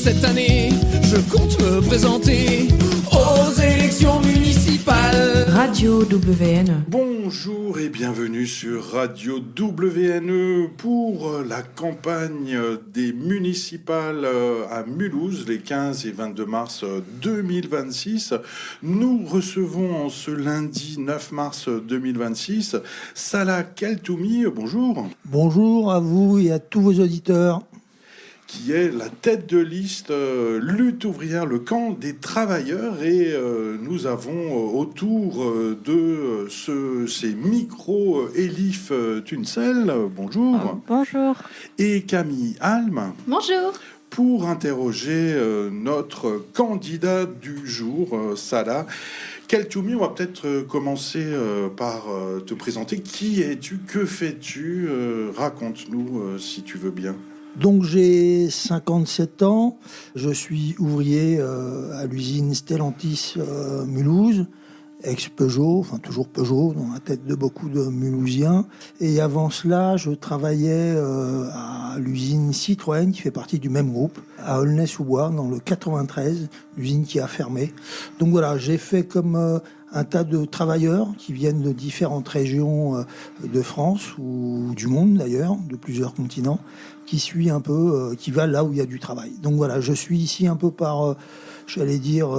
cette année, je compte me présenter aux élections municipales. Radio WNE. Bonjour et bienvenue sur Radio WNE pour la campagne des municipales à Mulhouse les 15 et 22 mars 2026. Nous recevons en ce lundi 9 mars 2026 Salah Keltoumi, bonjour. Bonjour à vous et à tous vos auditeurs. Qui est la tête de liste lutte ouvrière, le camp des travailleurs. Et nous avons autour de ces micros Elif Tunsel, bonjour. Bonjour. Et Camille Alm. Bonjour. Pour interroger notre candidat du jour, Salah Keltoumi. On va peut-être commencer par te présenter. Qui es-tu? Que fais-tu? Raconte-nous si tu veux bien. Donc j'ai 57 ans, je suis ouvrier à l'usine Stellantis Mulhouse, ex-Peugeot, enfin toujours Peugeot, dans la tête de beaucoup de Mulhousiens. Et avant cela, je travaillais à l'usine Citroën, qui fait partie du même groupe, à Aulnay-sous-Bois, dans le 93, l'usine qui a fermé. Donc voilà, j'ai fait comme un tas de travailleurs qui viennent de différentes régions de France, ou du monde d'ailleurs, de plusieurs continents, qui suit un peu, qui va là où il y a du travail. Donc voilà, je suis ici un peu par, j'allais dire,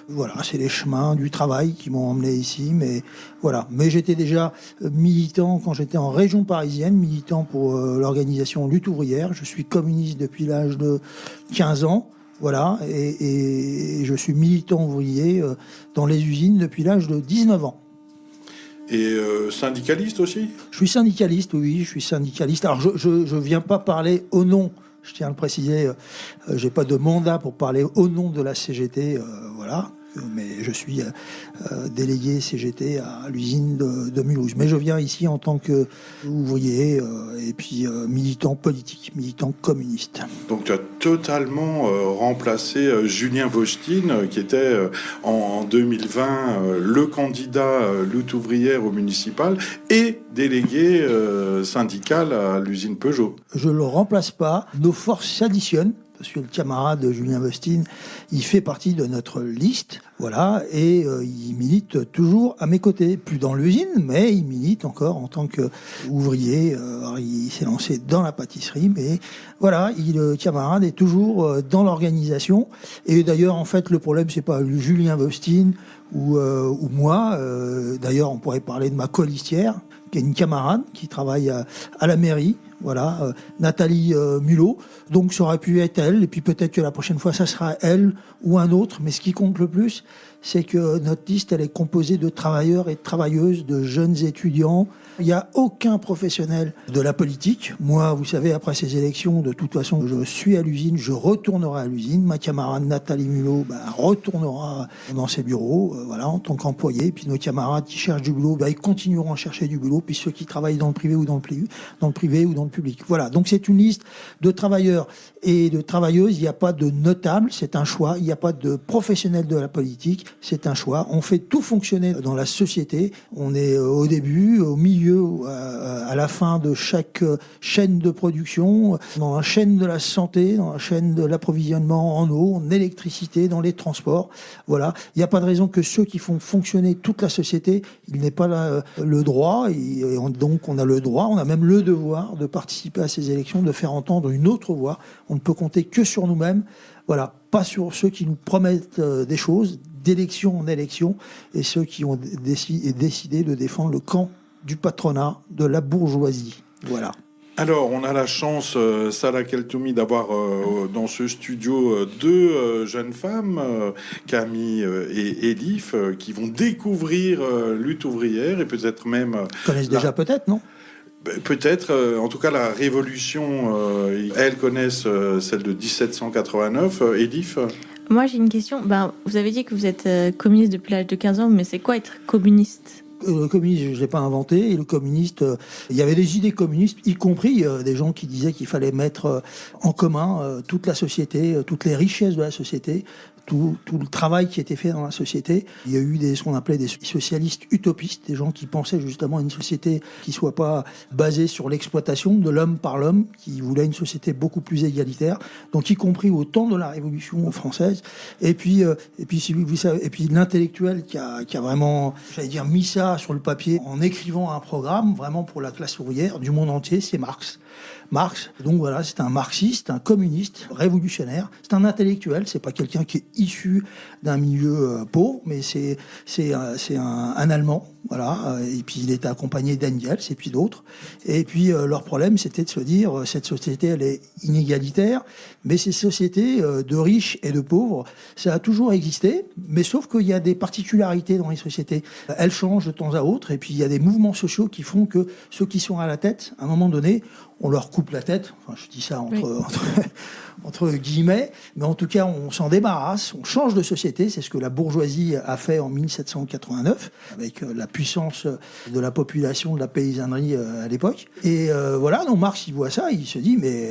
voilà, c'est les chemins du travail qui m'ont emmené ici, mais voilà. Mais j'étais déjà militant quand j'étais en région parisienne, militant pour l'organisation Lutte ouvrière. Je suis communiste depuis l'âge de 15 ans. Voilà, et je suis militant ouvrier dans les usines depuis l'âge de 19 ans. Et syndicaliste aussi? Je suis syndicaliste, oui, je suis syndicaliste. Alors, je viens pas parler au nom, je tiens à le préciser, j'ai pas de mandat pour parler au nom de la CGT, voilà. Mais je suis délégué CGT à l'usine de Mulhouse. Mais je viens ici en tant qu'ouvrier et puis militant politique, militant communiste. Donc tu as totalement remplacé Julien Wojtine, qui était en 2020 le candidat lutte ouvrière au municipal et délégué syndical à l'usine Peugeot. Je ne le remplace pas. Nos forces s'additionnent. Parce que le camarade Julien Wojtine, il fait partie de notre liste, voilà, et il milite toujours à mes côtés. Plus dans l'usine, mais il milite encore en tant qu'ouvrier. Il s'est lancé dans la pâtisserie, mais voilà, le camarade est toujours dans l'organisation. Et d'ailleurs, en fait, le problème, c'est pas Julien Wojtine ou moi. D'ailleurs, on pourrait parler de ma colistière, qui est une camarade qui travaille à la mairie. Voilà, Nathalie Mulot. Donc ça aurait pu être elle, et puis peut-être que la prochaine fois ça sera elle ou un autre. Mais ce qui compte le plus, c'est que notre liste, elle est composée de travailleurs et de travailleuses, de jeunes étudiants. Il n'y a aucun professionnel de la politique. Moi, vous savez, après ces élections, de toute façon, je suis à l'usine, je retournerai à l'usine. Ma camarade Nathalie Mulot retournera dans ses bureaux, voilà, en tant qu'employé. Puis nos camarades qui cherchent du boulot, ils continueront à chercher du boulot. Puis ceux qui travaillent dans le privé ou dans le privé ou dans le public. Voilà, donc c'est une liste de travailleurs et de travailleuses. Il n'y a pas de notable, c'est un choix. Il n'y a pas de professionnel de la politique, c'est un choix. On fait tout fonctionner dans la société. On est au début, au milieu, à la fin de chaque chaîne de production, dans la chaîne de la santé, dans la chaîne de l'approvisionnement en eau, en électricité, dans les transports. Voilà, il n'y a pas de raison que ceux qui font fonctionner toute la société, ils n'aient pas le droit, donc on a le droit, on a même le devoir de participer à ces élections, de faire entendre une autre voix. On ne peut compter que sur nous-mêmes, voilà, pas sur ceux qui nous promettent des choses, d'élection en élection, et ceux qui ont décidé de défendre le camp du patronat, de la bourgeoisie. Voilà. Alors, on a la chance, Salah Keltoumi, d'avoir dans ce studio deux jeunes femmes, Camille et Elif, qui vont découvrir lutte ouvrière et peut-être même... Connaissent déjà peut-être, non ? Peut-être, en tout cas la révolution, elles connaissent celle de 1789. Elif? Moi j'ai une question, vous avez dit que vous êtes communiste depuis l'âge de 15 ans, mais c'est quoi être communiste ? Le communisme, je ne l'ai pas inventé. Et le communiste, il y avait des idées communistes, y compris des gens qui disaient qu'il fallait mettre en commun toute la société, toutes les richesses de la société, tout le travail qui a été fait dans la société. Il y a eu ce qu'on appelait des socialistes utopistes, des gens qui pensaient justement à une société qui soit pas basée sur l'exploitation de l'homme par l'homme, qui voulait une société beaucoup plus égalitaire, donc y compris au temps de la Révolution française. Et puis l'intellectuel qui a vraiment, j'allais dire, mis ça sur le papier en écrivant un programme vraiment pour la classe ouvrière du monde entier, c'est Marx. Donc voilà, c'est un marxiste, un communiste, révolutionnaire. C'est un intellectuel, c'est pas quelqu'un qui est issu d'un milieu pauvre, mais c'est un Allemand, voilà. Et puis il était accompagné d'Engels et puis d'autres. Et puis leur problème, c'était de se dire, cette société, elle est inégalitaire, mais ces sociétés de riches et de pauvres, ça a toujours existé, mais sauf qu'il y a des particularités dans les sociétés. Elles changent de temps à autre, et puis il y a des mouvements sociaux qui font que ceux qui sont à la tête, à un moment donné, on leur coupe la tête, enfin je dis ça entre guillemets, mais en tout cas on s'en débarrasse, on change de société, c'est ce que la bourgeoisie a fait en 1789, avec la puissance de la population, de la paysannerie à l'époque. Et voilà, donc Marx il voit ça, il se dit mais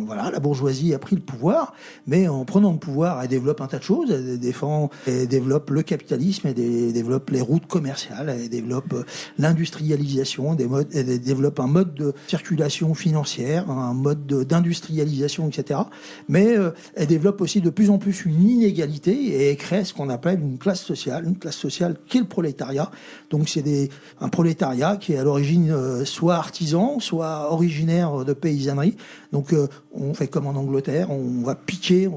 voilà, la bourgeoisie a pris le pouvoir, mais en prenant le pouvoir, elle développe un tas de choses, elle développe le capitalisme, elle développe les routes commerciales, elle développe l'industrialisation, elle développe un mode de circulation financière, un mode d'industrialisation, etc. Mais elle développe aussi de plus en plus une inégalité et elle crée ce qu'on appelle une classe sociale qui est le prolétariat. Donc c'est un prolétariat qui est à l'origine soit artisan, soit originaire de paysannerie. Donc on fait comme en Angleterre, on va piquer,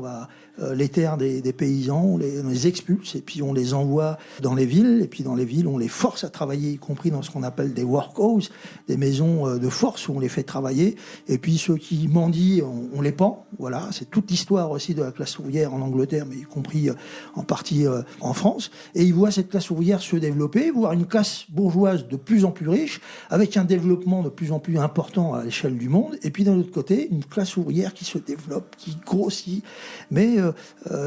les terres des paysans, on les expulse et puis on les envoie dans les villes. Et puis dans les villes, on les force à travailler, y compris dans ce qu'on appelle des workhouse, des maisons de force où on les fait travailler. Et puis ceux qui mendient, on les pend. Voilà, c'est toute l'histoire aussi de la classe ouvrière en Angleterre, mais y compris en partie en France. Et ils voient cette classe ouvrière se développer, voire une classe bourgeoise de plus en plus riche, avec un développement de plus en plus important à l'échelle du monde. Et puis d'un autre côté, une classe ouvrière qui se développe, qui grossit, mais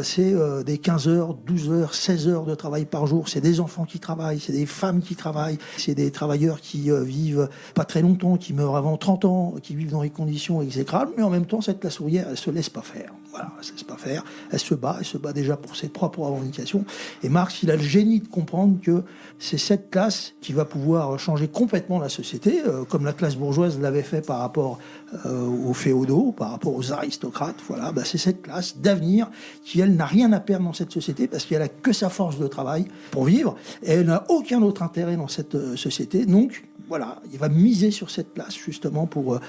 c'est des 15 heures, 12 heures, 16 heures de travail par jour. C'est des enfants qui travaillent, c'est des femmes qui travaillent, c'est des travailleurs qui vivent pas très longtemps, qui meurent avant 30 ans, qui vivent dans des conditions exécrables. Mais en même temps, cette classe ouvrière, elle se laisse pas faire. Voilà, elle se laisse pas faire. Elle se bat déjà pour ses propres revendications. Et Marx, il a le génie de comprendre que c'est cette classe qui va pouvoir changer complètement la société, comme la classe bourgeoise l'avait fait par rapport aux féodaux, par rapport aux aristocrates. Voilà, c'est cette classe d'avenir qui, elle, n'a rien à perdre dans cette société parce qu'elle a que sa force de travail pour vivre et elle n'a aucun autre intérêt dans cette société. Donc, voilà, il va miser sur cette place justement pour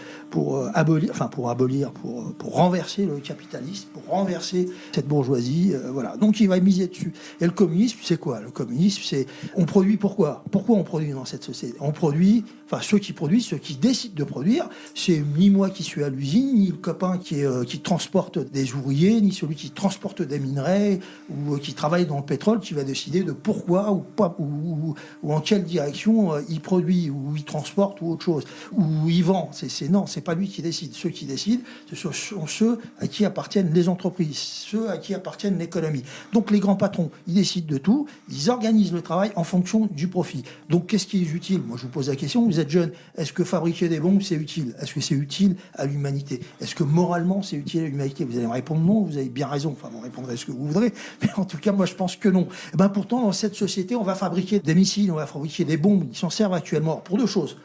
renverser le capitalisme, pour renverser cette bourgeoisie. Voilà, donc il va miser dessus. Et le communisme, c'est quoi ? Le communisme, c'est on produit pourquoi ? Pourquoi on produit dans cette société ? On produit, ceux qui produisent, ceux qui décident de produire, c'est ni moi qui suis à l'usine, ni le copain qui transporte des ouvriers, ni celui qui transporte des minerais ou qui travaille dans le pétrole qui va décider de pourquoi ou pas ou en quelle direction il produit ou il transporte ou autre chose, ou il vend. Non, c'est pas lui qui décide. Ceux qui décident, ce sont ceux à qui appartiennent les entreprises, ceux à qui appartiennent l'économie. Donc les grands patrons, ils décident de tout, ils organisent le travail en fonction du profit. Donc qu'est-ce qui est utile ? Moi je vous pose la question, vous êtes jeune, est-ce que fabriquer des bombes c'est utile ? Est-ce que c'est utile à l'humanité ? Est-ce que moralement c'est utile à l'humanité ? Vous allez me répondre non, vous avez bien raison, vous répondrez ce que vous voudrez, mais en tout cas moi je pense que non. Et pourtant dans cette société on va fabriquer des missiles, on va fabriquer des bombes, ils s'en servent actuellement pour deux choses.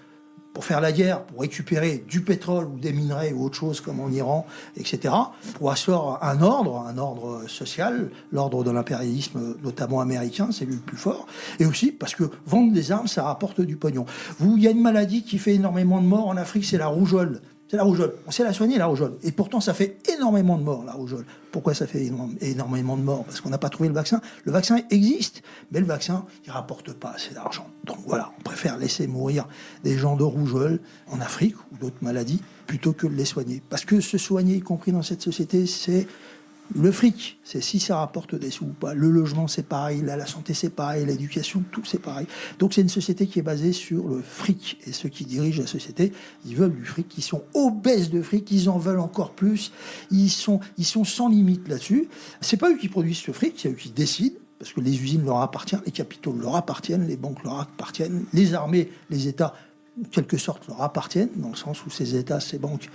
Pour faire la guerre, pour récupérer du pétrole ou des minerais ou autre chose comme en Iran, etc. Pour asseoir un ordre social, l'ordre de l'impérialisme notamment américain, c'est lui le plus fort. Et aussi parce que vendre des armes, ça rapporte du pognon. Il y a une maladie qui fait énormément de morts en Afrique, c'est la rougeole. C'est la rougeole. On sait la soigner, la rougeole. Et pourtant, ça fait énormément de morts, la rougeole. Pourquoi ça fait énormément de morts ? Parce qu'on n'a pas trouvé le vaccin. Le vaccin existe, mais le vaccin, il ne rapporte pas assez d'argent. Donc voilà, on préfère laisser mourir des gens de rougeole en Afrique ou d'autres maladies plutôt que de les soigner. Parce que se soigner, y compris dans cette société, c'est le fric, c'est si ça rapporte des sous ou pas. Le logement, c'est pareil. La santé, c'est pareil. L'éducation, tout, c'est pareil. Donc, c'est une société qui est basée sur le fric. Et ceux qui dirigent la société, ils veulent du fric. Ils sont obèses de fric. Ils en veulent encore plus. Ils sont sans limite là-dessus. C'est pas eux qui produisent ce fric, c'est eux qui décident. Parce que les usines leur appartiennent, les capitaux leur appartiennent, les banques leur appartiennent, les armées, les États en quelque sorte, leur appartiennent, dans le sens où ces États, ces banques,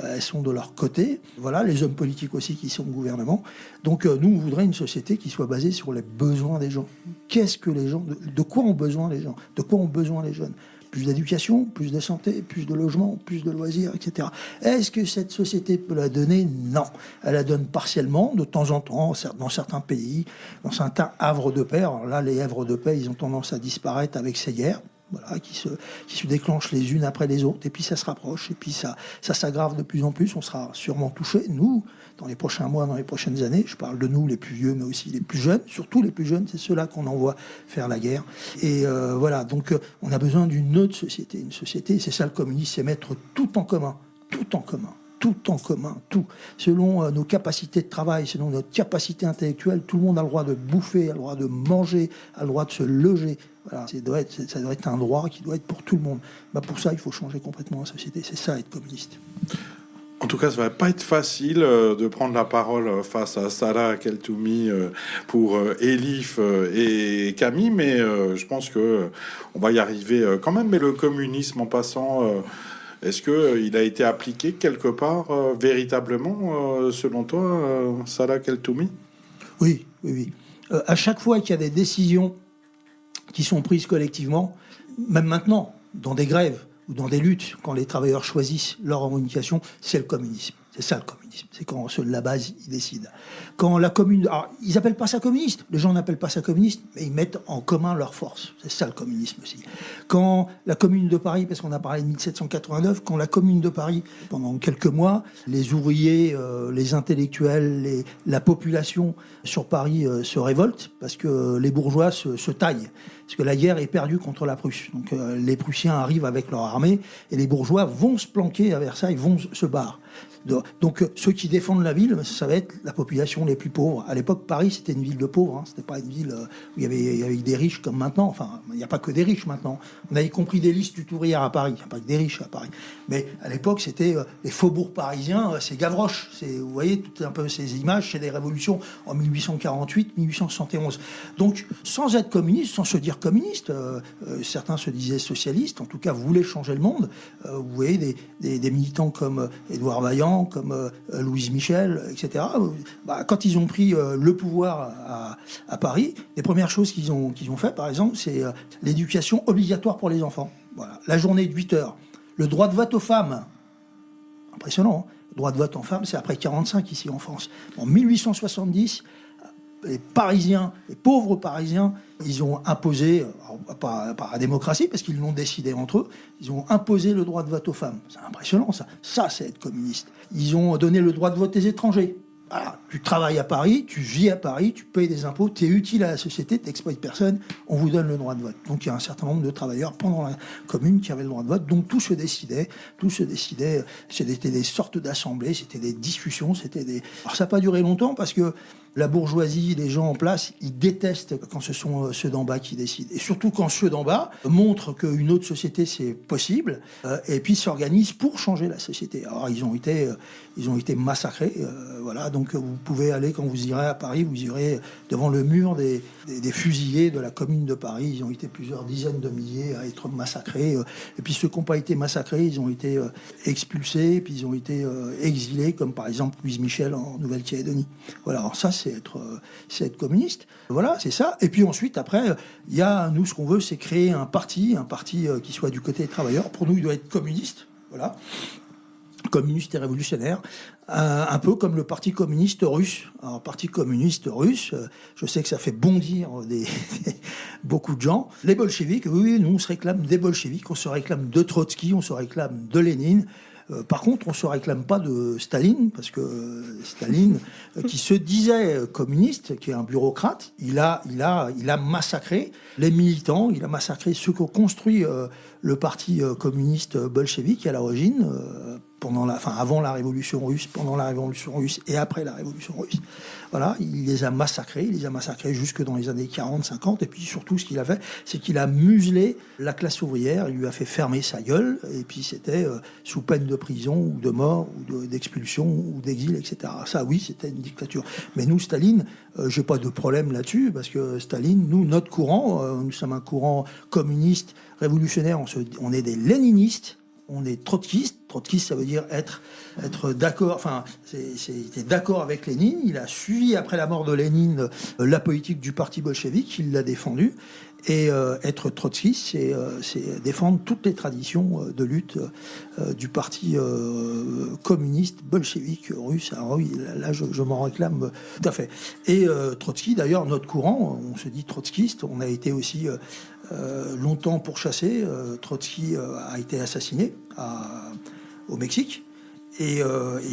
elles sont de leur côté. Voilà, les hommes politiques aussi qui sont au gouvernement. Donc nous, on voudrait une société qui soit basée sur les besoins des gens. Qu'est-ce que les gens... De quoi ont besoin les gens? De quoi ont besoin les jeunes? Plus d'éducation, plus de santé, plus de logement, plus de loisirs, etc. Est-ce que cette société peut la donner? Non. Elle la donne partiellement, de temps en temps, dans certains pays, dans certains havres de paix. Alors là, les havres de paix, ils ont tendance à disparaître avec ces guerres. Voilà, qui se déclenchent les unes après les autres, et puis ça se rapproche, et puis ça s'aggrave de plus en plus. On sera sûrement touchés, nous, dans les prochains mois, dans les prochaines années. Je parle de nous, les plus vieux, mais aussi les plus jeunes. Surtout les plus jeunes, c'est ceux-là qu'on envoie faire la guerre. Et voilà, donc on a besoin d'une autre société. Une société, c'est ça le communisme, c'est mettre tout en commun. Tout en commun. Tout en commun, tout. Selon nos capacités de travail, selon notre capacité intellectuelle, tout le monde a le droit de bouffer, a le droit de manger, a le droit de se loger. Voilà, ça doit être un droit qui doit être pour tout le monde. Pour ça, il faut changer complètement la société. C'est ça, être communiste. En tout cas, ça va pas être facile de prendre la parole face à Salah Keltoumi pour Elif et Camille, mais je pense que on va y arriver quand même. Mais le communisme, en passant... Est-ce qu'il a été appliqué quelque part véritablement, selon toi, Salah Keltoumi? Oui. À chaque fois qu'il y a des décisions qui sont prises collectivement, même maintenant, dans des grèves ou dans des luttes, quand les travailleurs choisissent leur revendication, c'est le communisme. C'est ça le communisme. C'est quand ceux de la base, ils décident. Quand la commune... Alors, ils n'appellent pas ça communiste. Les gens n'appellent pas ça communiste, mais ils mettent en commun leurs forces. C'est ça le communisme aussi. Quand la commune de Paris, parce qu'on a parlé de 1789, quand la commune de Paris, pendant quelques mois, les ouvriers, les intellectuels, la population sur Paris se révoltent parce que les bourgeois se taillent. Parce que la guerre est perdue contre la Prusse. Donc les Prussiens arrivent avec leur armée et les bourgeois vont se planquer à Versailles, vont se barrer. Donc ceux qui défendent la ville, ça va être la population les plus pauvres. À l'époque, Paris, c'était une ville de pauvres. C'était pas une ville où il y avait des riches comme maintenant. Enfin, il n'y a pas que des riches maintenant. On a y compris des listes ouvrières à Paris. Il n'y a pas que des riches à Paris. Mais à l'époque, c'était les faubourgs parisiens, c'est Gavroche. Vous voyez tout un peu ces images, c'est les révolutions en 1848, 1871. Donc, sans être communiste, sans se dire communiste, certains se disaient socialistes, en tout cas voulaient changer le monde. Vous voyez des militants comme Édouard Vaillant, comme Louise Michel, etc. Quand ils ont pris le pouvoir à Paris, les premières choses qu'ils ont fait, par exemple, c'est l'éducation obligatoire pour les enfants. Voilà. La journée de 8 heures. Le droit de vote aux femmes. Impressionnant, hein. Le droit de vote en femmes, c'est après 45 ici en France. En 1870, les Parisiens, les pauvres Parisiens, ils ont imposé, pas la démocratie, parce qu'ils l'ont décidé entre eux, ils ont imposé le droit de vote aux femmes. C'est impressionnant, ça. Ça, c'est être communiste. Ils ont donné le droit de vote aux étrangers. Voilà, tu travailles à Paris, tu vis à Paris, tu payes des impôts, tu es utile à la société, tu n'exploites personne, on vous donne le droit de vote. Donc il y a un certain nombre de travailleurs pendant la commune qui avaient le droit de vote, donc tout se décidait, c'était des sortes d'assemblées, c'était des discussions, Alors ça n'a pas duré longtemps parce que la bourgeoisie, les gens en place, ils détestent quand ce sont ceux d'en bas qui décident. Et surtout quand ceux d'en bas montrent qu'une autre société, c'est possible, et puis s'organisent pour changer la société. Alors ils ont été massacrés, voilà. Donc vous pouvez aller, quand vous irez à Paris, vous irez devant le mur des fusillés de la commune de Paris. Ils ont été plusieurs dizaines de milliers à être massacrés. Et puis ceux qui n'ont pas été massacrés, ils ont été expulsés, puis ils ont été exilés, comme par exemple Louise Michel en Nouvelle-Calédonie. Voilà, alors ça, c'est être communiste. Voilà, c'est ça. Et puis ensuite, après, il y a, nous, ce qu'on veut, c'est créer un parti qui soit du côté des travailleurs. Pour nous, il doit être communiste. Voilà. Communiste et révolutionnaire, un peu comme le Parti communiste russe. Alors, Parti communiste russe, je sais que ça fait bondir beaucoup de gens. Les bolcheviks, oui, nous, on se réclame des bolcheviks, on se réclame de Trotsky, on se réclame de Lénine. Par contre, on ne se réclame pas de Staline, parce que Staline, qui se disait communiste, qui est un bureaucrate, il a massacré les militants, il a massacré ceux qui ont construit le parti communiste bolchevique à l'origine, avant la Révolution russe, pendant la Révolution russe et après la Révolution russe. Voilà, il les a massacrés jusque dans les années 40, 50, et puis surtout, ce qu'il a fait, c'est qu'il a muselé la classe ouvrière, il lui a fait fermer sa gueule, et puis c'était sous peine de prison, ou de mort, ou d'expulsion, ou d'exil, etc. Ça, oui, c'était une dictature. Mais nous, Staline, j'ai pas de problème là-dessus, parce que Staline, nous, notre courant, nous sommes un courant communiste, révolutionnaire, on est des léninistes, on est trotskiste. Trotskiste, ça veut dire être d'accord, c'était d'accord avec Lénine. Il a suivi, après la mort de Lénine, la politique du parti bolchevique, il l'a défendue. Et être trotskiste, c'est défendre toutes les traditions de lutte du parti communiste bolchevique russe. Alors oui, là, je m'en réclame tout à fait. Et Trotsky, d'ailleurs, notre courant, on se dit trotskiste, on a été aussi longtemps pourchassé. Trotsky a été assassiné au Mexique. Et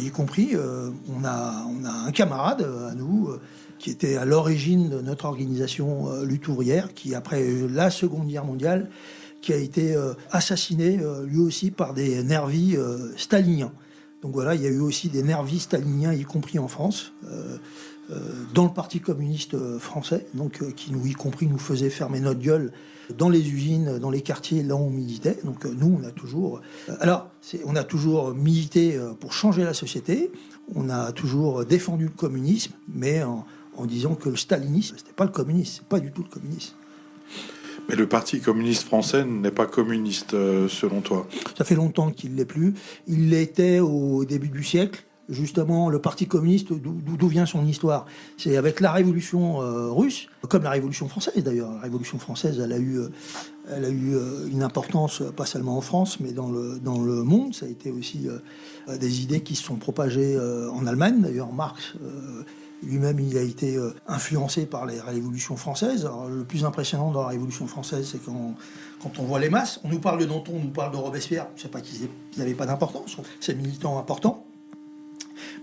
y compris, on a un camarade à nous qui était à l'origine de notre organisation lutte ouvrière, qui après la Seconde Guerre mondiale, qui a été assassiné lui aussi par des nervis staliniens. Donc voilà, il y a eu aussi des nervis staliniens, y compris en France, dans le Parti communiste français, donc qui nous, y compris, nous faisait fermer notre gueule dans les usines, dans les quartiers, là où on militait. Donc nous, on a toujours milité pour changer la société. On a toujours défendu le communisme, mais en disant que le stalinisme, c'était pas le communisme, c'est pas du tout le communisme. Mais le Parti communiste français n'est pas communiste, selon toi? Ça fait longtemps qu'il l'est plus. Il l'était au début du siècle. Justement, le Parti communiste, d'où vient son histoire? C'est avec la Révolution russe, comme la Révolution française d'ailleurs. La Révolution française, elle a eu une importance, pas seulement en France, mais dans le monde. Ça a été aussi des idées qui se sont propagées en Allemagne. D'ailleurs, Marx lui-même, il a été influencé par les révolutions françaises. Alors, le plus impressionnant dans la Révolution française, c'est quand on voit les masses. On nous parle de Danton, on nous parle de Robespierre. Je ne sais pas qu'ils n'avaient pas d'importance, ces militants importants.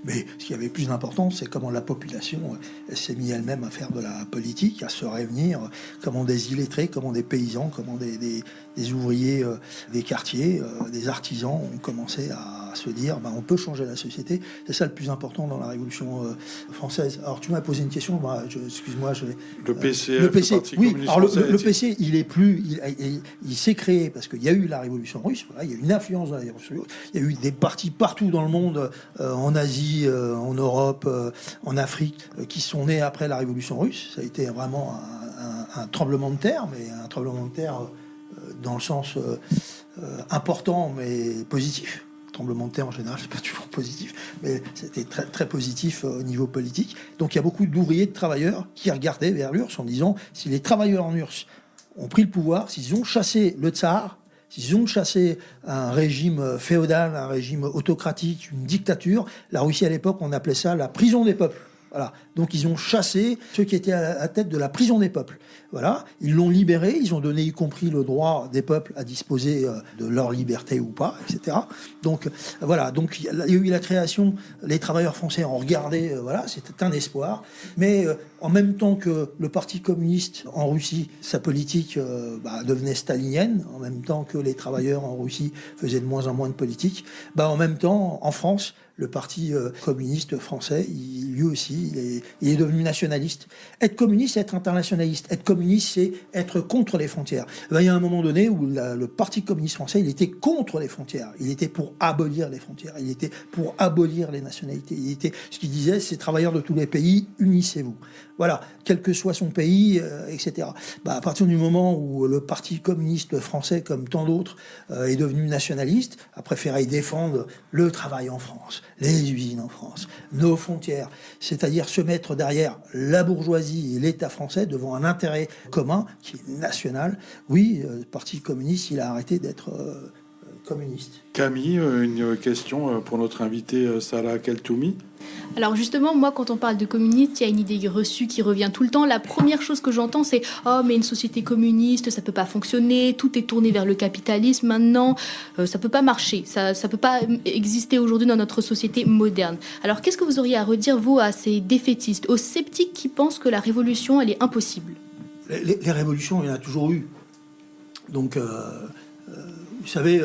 Mais ce qui avait plus d'importance, c'est comment la population s'est mise elle-même à faire de la politique, à se réunir, comment des illettrés, comment des paysans, comment des ouvriers des quartiers, des artisans ont commencé à se dire on peut changer la société. C'est ça le plus important dans la Révolution française. Alors tu m'as posé une question, excuse-moi. Le PC, oui. Alors le PC, il s'est créé parce qu'il y a eu la Révolution russe. Voilà, il y a eu une influence de la Révolution russe. Il y a eu des partis partout dans le monde, en Asie, en Europe, en Afrique, qui sont nés après la Révolution russe. Ça a été vraiment un tremblement de terre, mais un tremblement de terre dans le sens important, mais positif. Tremblement de terre en général, c'est pas toujours positif, mais c'était très, très positif au niveau politique. Donc il y a beaucoup d'ouvriers, de travailleurs qui regardaient vers l'URSS en disant si les travailleurs en URSS ont pris le pouvoir, s'ils ont chassé le tsar, s'ils ont chassé un régime féodal, un régime autocratique, une dictature, la Russie à l'époque, on appelait ça la prison des peuples. Voilà. Donc ils ont chassé ceux qui étaient à la tête de la prison des peuples. Voilà. Ils l'ont libéré, ils ont donné y compris le droit des peuples à disposer de leur liberté ou pas, etc. Donc voilà. Donc il y a eu la création, les travailleurs français ont regardé, voilà, c'était un espoir. Mais en même temps que le Parti communiste en Russie, sa politique devenait stalinienne, en même temps que les travailleurs en Russie faisaient de moins en moins de politique, en même temps, en France, le Parti communiste français, lui aussi, il est devenu nationaliste. Être communiste, c'est être internationaliste. Être communiste, c'est être contre les frontières. Il y a un moment donné où le Parti communiste français, il était contre les frontières. Il était pour abolir les frontières. Il était pour abolir les nationalités. Ce qu'il disait, c'est travailleurs de tous les pays, unissez-vous. Voilà, quel que soit son pays, etc. À partir du moment où le Parti communiste français, comme tant d'autres, est devenu nationaliste, a préféré défendre le travail en France, les usines en France, nos frontières, c'est-à-dire se mettre derrière la bourgeoisie et l'État français devant un intérêt commun qui est national. Oui, le Parti communiste, il a arrêté d'être communiste. Camille, une question pour notre invité Salah Keltoumi. Alors justement, moi, quand on parle de communiste, il y a une idée reçue qui revient tout le temps. La première chose que j'entends, c'est « Oh, mais une société communiste, ça peut pas fonctionner, tout est tourné vers le capitalisme maintenant, ça peut pas marcher, ça peut pas exister aujourd'hui dans notre société moderne. » Alors qu'est-ce que vous auriez à redire, vous, à ces défaitistes, aux sceptiques qui pensent que la révolution, elle est impossible? Les révolutions, il y en a toujours eu. Donc, vous savez,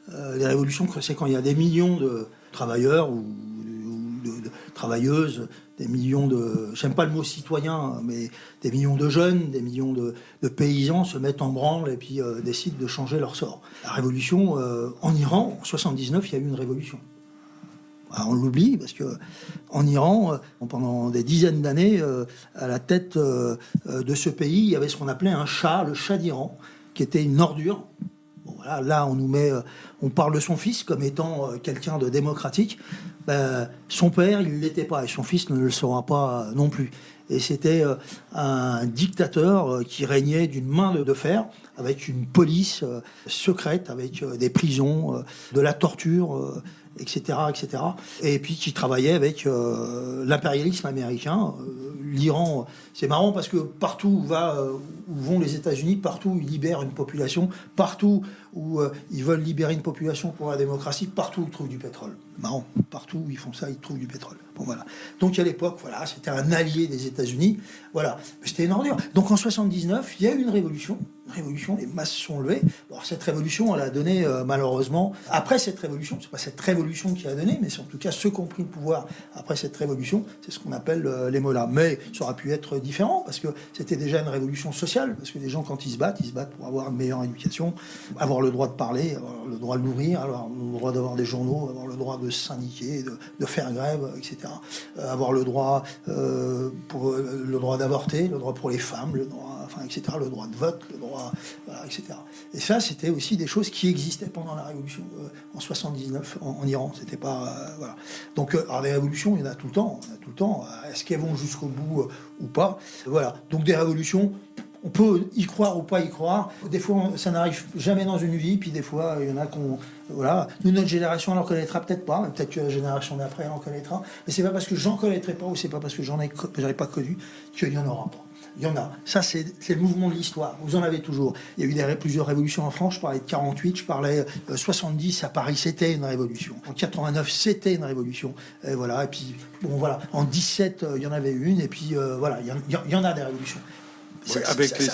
Les révolutions, c'est quand il y a des millions de travailleurs ou de travailleuses, des millions de... J'aime pas le mot citoyen, mais des millions de jeunes, des millions de paysans se mettent en branle et puis décident de changer leur sort. La révolution, en Iran, en 79, il y a eu une révolution. Alors, on l'oublie parce que en Iran, pendant des dizaines d'années, à la tête de ce pays, il y avait ce qu'on appelait un shah, le shah d'Iran, qui était une ordure. Bon, voilà, là, on parle de son fils comme étant quelqu'un de démocratique. Ben, son père, il ne l'était pas, et son fils ne le sera pas non plus. Et c'était un dictateur qui régnait d'une main de fer, avec une police secrète, avec des prisons, de la torture, etc., etc. Et puis qui travaillait avec l'impérialisme américain. L'Iran, c'est marrant parce que partout où vont les États-Unis, partout où ils libèrent une population, partout où ils veulent libérer une population pour la démocratie, partout où ils trouvent du pétrole. Marrant, partout où ils font ça, ils trouvent du pétrole. Bon, voilà. Donc à l'époque, voilà, c'était un allié des États-Unis. Voilà, mais c'était une ordure. Donc en 79, il y a eu une révolution, les masses sont levées. Bon, cette révolution, elle a donné malheureusement, après cette révolution, c'est pas cette révolution qui a donné, mais c'est en tout cas ceux qui ont pris le pouvoir après cette révolution, c'est ce qu'on appelle les mollahs. Mais ça aurait pu être différent parce que c'était déjà une révolution sociale, parce que les gens quand ils se battent pour avoir une meilleure éducation, avoir le droit de parler, avoir le droit de l'ouvrir, avoir le droit d'avoir des journaux, avoir le droit de se syndiquer, de faire grève, etc. Avoir le droit le droit d'avorter, le droit pour les femmes, le droit, enfin, etc. Le droit de vote, le droit, voilà, etc. Et ça, c'était aussi des choses qui existaient pendant la révolution en 79 en Iran. C'était pas voilà. Donc, alors des révolutions, il y en a tout le temps. Est-ce qu'elles vont jusqu'au bout ou pas? Voilà. Donc des révolutions. On peut y croire ou pas y croire. Des fois, ça n'arrive jamais dans une vie. Puis des fois, il y en a qu'on... Voilà. Nous, notre génération, elle n'en connaîtra peut-être pas. Mais peut-être que la génération d'après, elle en connaîtra. Mais c'est pas parce que j'en connaîtrai pas ou c'est pas parce que j'en ai pas connu qu'il y en aura pas. Il y en a. Ça, c'est le mouvement de l'histoire. Vous en avez toujours. Il y a eu plusieurs révolutions en France. Je parlais de 48, je parlais 70 à Paris, c'était une révolution. En 89, c'était une révolution. Et voilà. Et puis, bon, voilà. En 17, il y en avait une. Et puis, voilà. Il y en a des révolutions. Oui, avec les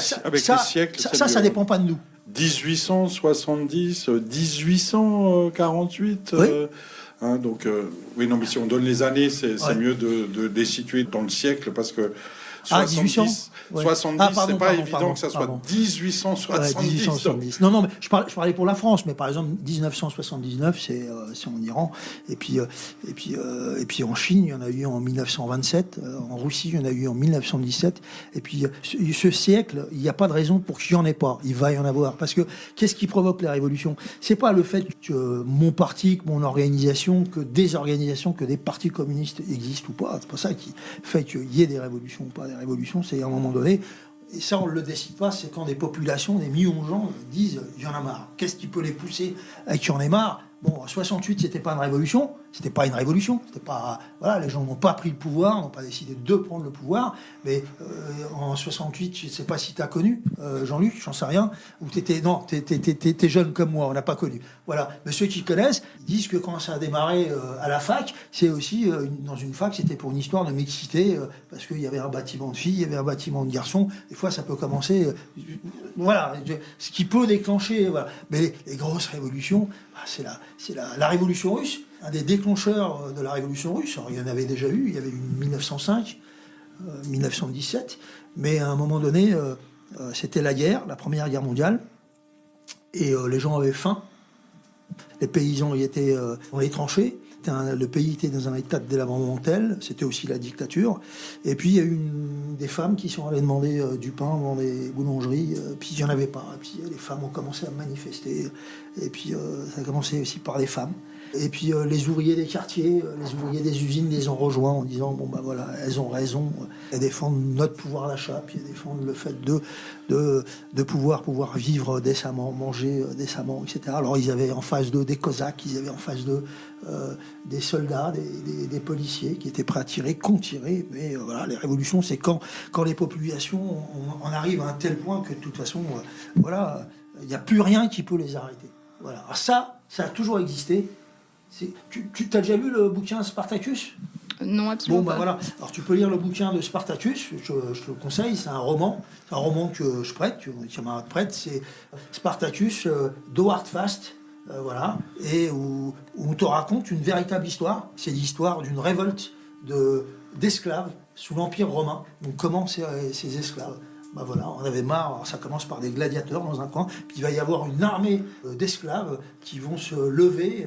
siècles, ça dépend pas de nous. 1870, 1848. Oui. Donc, oui, non, mais si on donne les années, c'est mieux de les situer dans le siècle parce que 1800 ouais. 70, c'est pas évident que ça soit 1870. Ouais, 1870. Non, mais je parlais pour la France, mais par exemple 1979, c'est en Iran, et puis en Chine, il y en a eu en 1927, en Russie, il y en a eu en 1917, et puis ce siècle, il n'y a pas de raison pour qu'il n'y en ait pas. Il va y en avoir, parce que qu'est-ce qui provoque la révolution? C'est pas le fait que mon parti, que mon organisation, que des organisations, que des partis communistes existent ou pas. C'est pas ça qui fait qu'il y ait des révolutions ou pas. Des révolutions, c'est à un moment donné, et ça on ne le décide pas, c'est quand des populations, des millions de gens disent il y en a marre. Qu'est-ce qui peut les pousser à qu'il y en ait marre? Bon, en 68, c'était pas une révolution, c'était pas une révolution, c'était pas, voilà, les gens n'ont pas pris le pouvoir, n'ont pas décidé de prendre le pouvoir, mais en 68, je sais pas si tu as connu, Jean-Luc, j'en sais rien, ou t'étais jeune comme moi, on n'a pas connu. Voilà, mais ceux qui connaissent disent que quand ça a démarré à la fac, c'est aussi, dans une fac, c'était pour une histoire de mixité, parce qu'il y avait un bâtiment de filles, il y avait un bâtiment de garçons, des fois ça peut commencer, voilà, ce qui peut déclencher, voilà. Mais les grosses révolutions, c'est la révolution russe, un des déclencheurs de la révolution russe. Alors, il y en avait déjà eu, il y avait eu 1905, 1917, mais à un moment donné, c'était la guerre, la Première Guerre mondiale, et les gens avaient faim, les paysans y étaient dans les tranchées, le pays était dans un état de délabrement tel, c'était aussi la dictature, et puis il y a eu des femmes qui sont allées demander du pain dans des boulangeries, puis il n'y en avait pas, et puis les femmes ont commencé à manifester, et puis ça a commencé aussi par les femmes. Et puis les ouvriers des quartiers, les ouvriers des usines les ont rejoints en disant bon bah voilà, elles ont raison, elles défendent notre pouvoir d'achat, puis elles défendent le fait de pouvoir vivre décemment, manger décemment, etc. Alors ils avaient en face d'eux des Cosaques, ils avaient en face d'eux des soldats, des policiers qui étaient prêts à tirer, qu'on tirait. Mais voilà, les révolutions, c'est quand les populations on arrive à un tel point que de toute façon, voilà, il n'y a plus rien qui peut les arrêter. Voilà. Alors ça a toujours existé. Tu as déjà lu le bouquin Spartacus? Non, absolument bon, bah pas. Voilà. Alors tu peux lire le bouquin de Spartacus, je te le conseille, c'est un roman que je prête, que mon camarade prête, c'est Spartacus, d'Howard Fast, voilà, et où on te raconte une véritable histoire. C'est l'histoire d'une révolte d'esclaves sous l'Empire romain. Donc comment ces esclaves, ben voilà, on avait marre. Alors ça commence par des gladiateurs dans un coin, puis il va y avoir une armée d'esclaves qui vont se lever